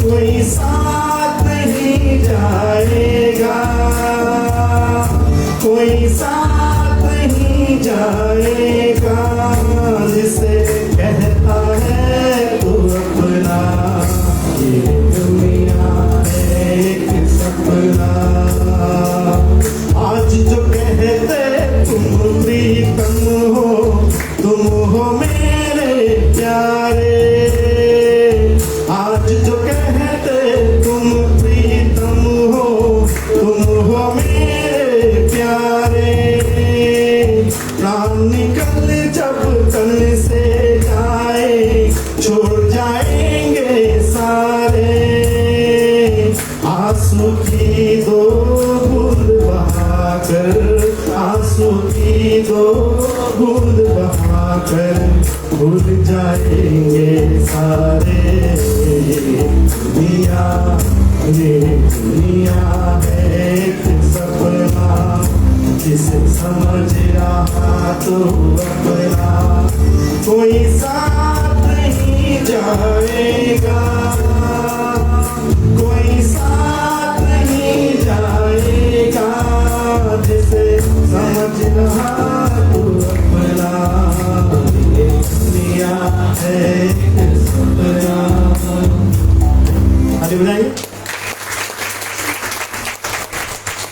कोई साथ नहीं जाएगा, कोई साथ नहीं जाएगा। जिसे कहता है तू अपना, ये दुनिया है एक जब तन से जाए छोड़ जाएंगे सारे, आंसू की दो बूंद बहाकर, आंसू की दो बूंद बहाकर भूल जाएंगे सारे। दुनिया ये दुनिया है एक सपना, जिसे समझ रहा तो अपना, कोई साथ नहीं जाएगा, कोई साथ नहीं जाएगा, जिसे समझ रहा तो अपना। ये दुनिया है एक सपना। आगे बताइए।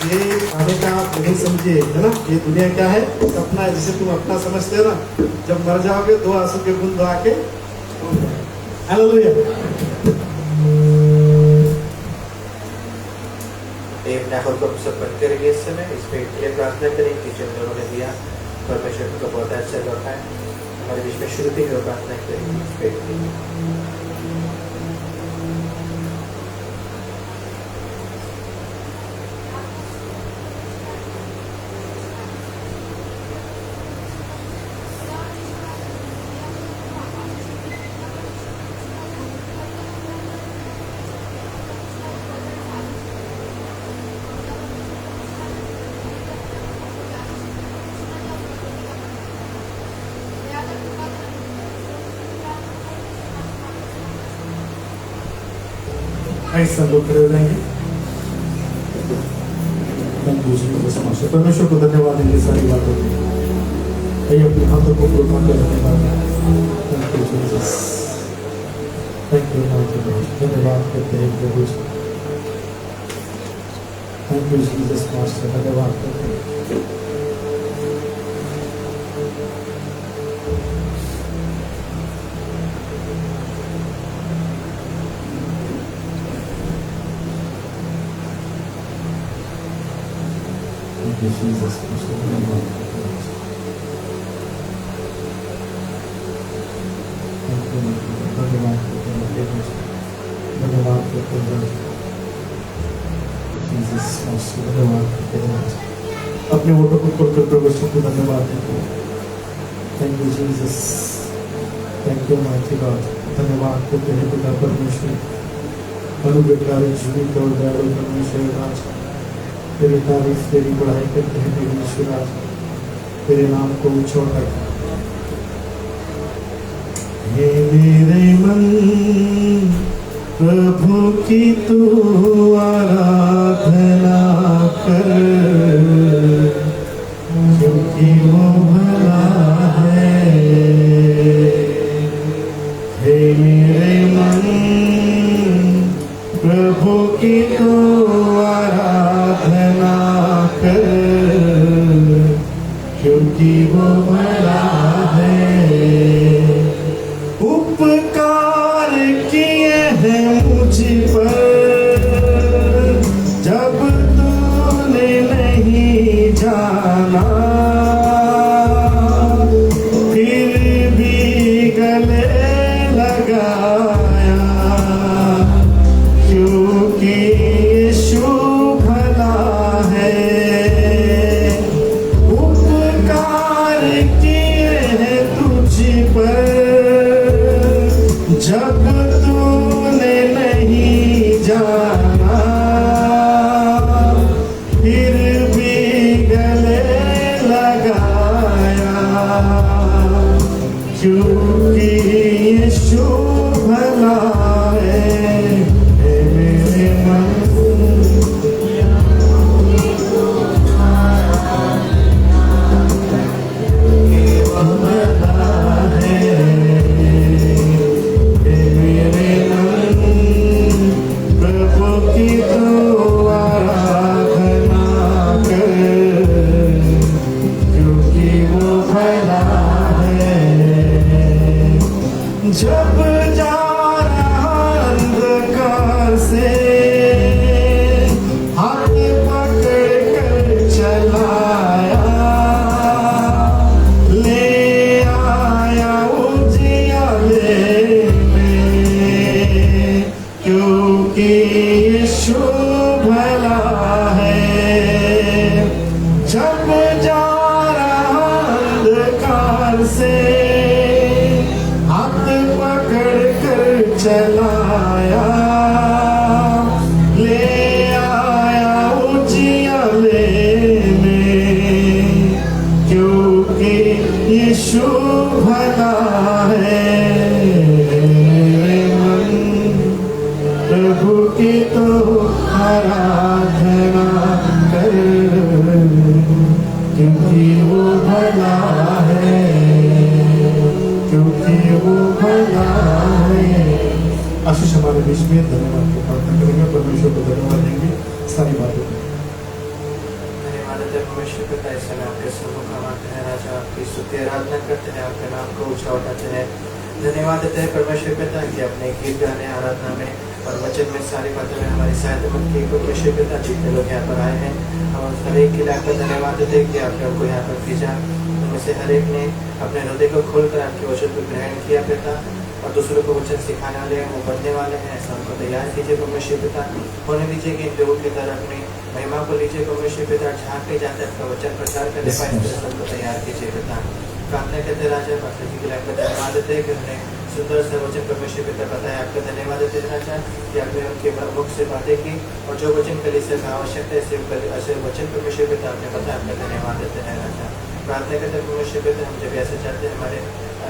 ये आने का आप नहीं समझे, है ना? ये दुनिया क्या है? सपना है, जिसे तुम अपना समझते हो ना। जब मर जाओगे दो आंसू के बूंद बहा के, हालेलुया। अपने हाथ को सब बंद करेंगे इस समय, इसमें ये प्रार्थना करें कि जो उन्होंने दिया परमेश्वर को बहुत अच्छा लौटा है। हमारे बीच में शुरू ही प्रार्थना करेंगे इस पे। ऐसा लोग खड़े हो जाएंगे। दूसरी को समझ, परमेश्वर को धन्यवाद देंगे सारी बातों के। आइए अपने हाथों को उठा कर धन्यवाद। Thank you Jesus, thank you Lord. धन्यवाद करते हैं प्रभु जी। थैंक यू जीसस मास्टर, धन्यवाद करते हैं। Jesus Christ, धन्यवाद करते हैं। धन्यवाद करते हैं, धन्यवाद करते हैं जीसस मास्टर, धन्यवाद करते हैं। अपने वोटों को खोलकर प्रभु को धन्यवाद देते हैं। Thank you Jesus, thank you mighty God. धन्यवाद करते हैं पिता परमेश्वर, अनुग्रहकारी जीवित और दयालु परमेश्वर राज। तेरी तारीफ, तेरी बढ़ाई करते हैं मेरे ईश्वर आज, तेरे नाम को ऊंचा करते हैं। हे मेरे मन प्रभु की तू आराधना कर, क्योंकि वो भला है। हे मेरे मन प्रभु की तू आराधना कर, क्योंकि वो भला है। उपकार किए हैं मुझ पर, जब तूने नहीं जाना, फिर भी गले लगाया, क्योंकि यीशु भला है। उपकार किए हैं तुझ पर, जब तूने नहीं जाना, फिर भी गले लगाया, क्योंकि यीशु भला है। हे मेरे मन जब जा रहा अंधकार से हाथ पकड़ कर चलाया, ले यीशु भला है मन, प्रभु की तो आराधना कर, क्योंकि वो भला है, क्योंकि वो भला है। आशीष हमारे बीच में, धन्यवाद की प्रार्थना करेंगे, परमेश्वर को धन्यवाद देंगे सारी बातों में। धन्यवाद है परमेश्वर पिता, इस समय आपके सम्मुख हम आते हैं राजा, आपकी स्तुति आराधना करते हैं, आपके नाम को ऊंचा उठाते हैं। धन्यवाद देते हैं परमेश्वर पिता कि अपने गीत गाने, आराधना में और वचन में सारी बातों में हमारी सहायता मत की परमेश्वर पिता। जितने लोग यहाँ पर आए हैं हम हर एक के लिए आपका धन्यवाद देते हैं कि आपने हमको यहाँ पर भेजा। उनमें से हर एक ने अपने हृदय को खोलकर आपके वचन को ग्रहण किया पिता, और दूसरों को वचन सिखाने वाले हैं, वो बनने वाले हैं। ऐसा हमको तैयार कीजिए परमेश्वर पिता। होने दीजिए कि इन लोगों की तरह अपनी महिमा को लीजिए परमेश्वर पिता, जहाँ पे जाते आपका वचन प्रचार करने पाए, हमको तैयार कीजिए पिता। प्रार्थना करते राजा, पास्टर जी के लिए आपका धन्यवाद देते हैं कि उन्होंने सुंदर सा वचन परमेश्वर पिता बताया। आपका धन्यवाद देते हैं राजा कि आपने उनके मुख से बातें की, और जो वचन कलीसिया का आवश्यक है ऐसे वचन परमेश्वर पिता आपने बताया। आपका धन्यवाद देते हैं राजा। प्रार्थना करते हैं परमेश्वर पिता, हम जब ऐसे चाहते हैं हमारे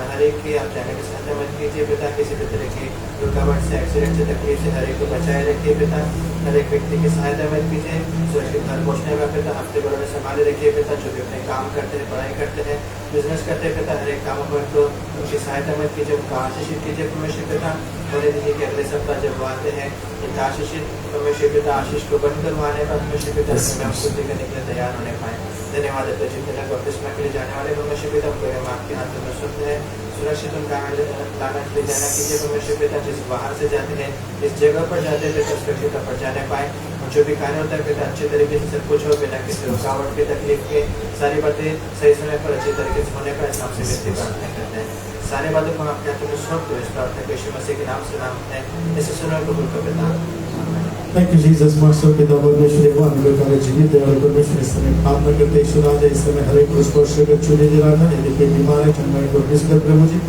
हर एक की आप जाने की सहायता मत कीजिए पिता। किसी भी तरह की रुकावट से, एक्सीडेंट से, तकलीफ से हर एक को बचाए रखिए पिता। हर एक व्यक्ति की सहायता मत कीजिए, सुरक्षित घर पहुँचने का पिता हफ्ते भर में संभाले रखिए पिता। जो भी अपने काम करते हैं, पढ़ाई करते हैं, बिजनेस करते हैं पिता, हर एक काम पर तो उनकी सहायता मत कीजिए, उनका आशीषित कीजिए परमेश्वर पिता। बोले दीजिए कि अगले सप्ताह जब वो आते हैं इनका आशीषित परमेश्वर पिता आशीष को बंद करवाने का परमेश्वर पिता हम स्तुति करने के लिए तैयार होने पाए। धन्यवाद देते हैं जितने लोग बपतिस्मा के लिए जाने वाले परमेश्वर पिता, उनको हम आपके हाथ में सुनते हैं, सुरक्षित उनका लाना ले जाना कीजिए परमेश्वर पिता। जिस बाहर से जाते हैं, इस जगह पर जाते हैं पिता, सुरक्षित पर जाने पाए, और जो भी कार्य होता है पिता अच्छे तरीके से सब कुछ हो, बिना किसी रुकावट के, तकलीफ के, सारी बातें सही समय पर अच्छे तरीके से होने का नाम से व्यक्ति प्रार्थना करते हैं। सारे बातों को आपके हाथों में सौंप दो, इस प्रार्थना को यीशु मसीह के नाम से नाम है, इसे सुनो कबूल कर पिता। थैंक यू जीसस मास्टर पिता परमेश्वर एवं अनुग्रहकारी जीवित है, और परमेश्वर इस समय प्रार्थना करते ईश्वर राजा इस समय हर एक को स्पर्श कर चुने जलाना, यदि कोई बीमार है चंगाई को मिस कर प्रभु जी,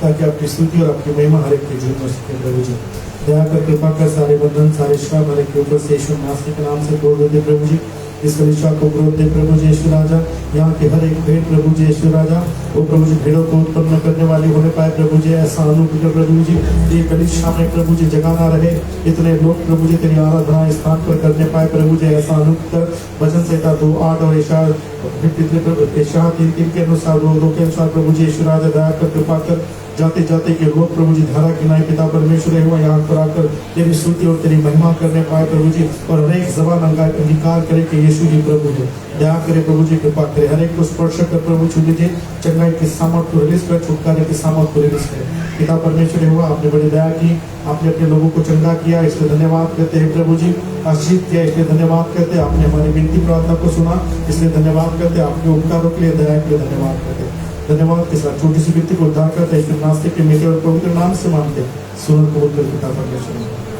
ताकि आपकी स्तुति और आपकी महिमा हर एक के जीवन में सके प्रभु जी। दया कर कृपा कर सारे बंधन, सारे श्राप हर एक के ऊपर से यीशु मसीह के नाम से तोड़ देते प्रभु जी। इस कलीसिया को ग्रोथ दे प्रभु जी यीशु राजा, यहाँ के हर एक भेड़ प्रभु जी यीशु राजा, वो प्रभु जी भेड़ों को उत्पन्न करने वाली होने पाए प्रभु जी। ऐसा अनुग्रह प्रभु जी ये कलीसिया में प्रभु जी जगह ना रहे, इतने लोग प्रभु जी तेरी आराधना स्थान पर करने पाए प्रभु जी। ऐसा अनुग्रह वचन संहिता 2:8 और इशारा 3:3 के अनुसार 2:2 के अनुसार प्रभु जी यीशु राजा दया कर कृपा कर जाते जाते के लोग प्रभु जी धारा किनारे पिता परमेश्वर हुआ यहाँ पर आकर तेरी स्तुति और तेरी महिमा करने पाए प्रभु जी, और हर एक जबान अंगीकार करे कि यीशु जी प्रभु है। दया करे प्रभु जी, कृपा करे, हर एक को स्पर्श कर प्रभु छू लीजिए, चंगाई की सामर्थ को रिलीज कर, छुटकारे की सामर्थ को रिलीज करे। पिता परमेश्वर हुआ आपने बड़ी दया की, आपने अपने लोगों को चंगा किया, इसलिए धन्यवाद करते हैं प्रभु जी। आशीष किया इसलिए धन्यवाद करते, आपने हमारी विनती प्रार्थना को सुना इसलिए धन्यवाद करते, आपके उपकारों के लिए दया के लिए धन्यवाद करते। धन्यवाद के साथ छोटी सी व्यक्ति को उद्धार करते हैं नास्तिक के मीठे और पवित्र नाम से मानते सुनर कबूल कर पिता परमेश्वर।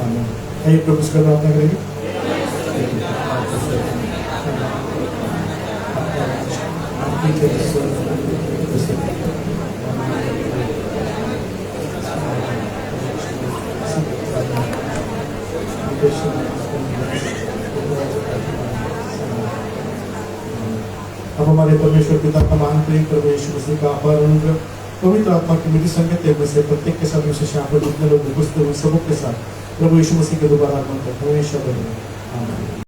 आमीन। आइए प्रभु से प्रार्थना करेंगे। अब हमारे परमेश्वर पिता का महान प्रेम प्रभु यीशु मसीह का अपार अनुग्रह पवित्र आत्मा की मीठी संगत में से प्रत्येक के साथ विशेष यहाँ पर जितने लोग उपस्थित हुए सबों के साथ प्रभु यीशु मसीह के दोबारा आगमन तक हमेशा बने। आमीन।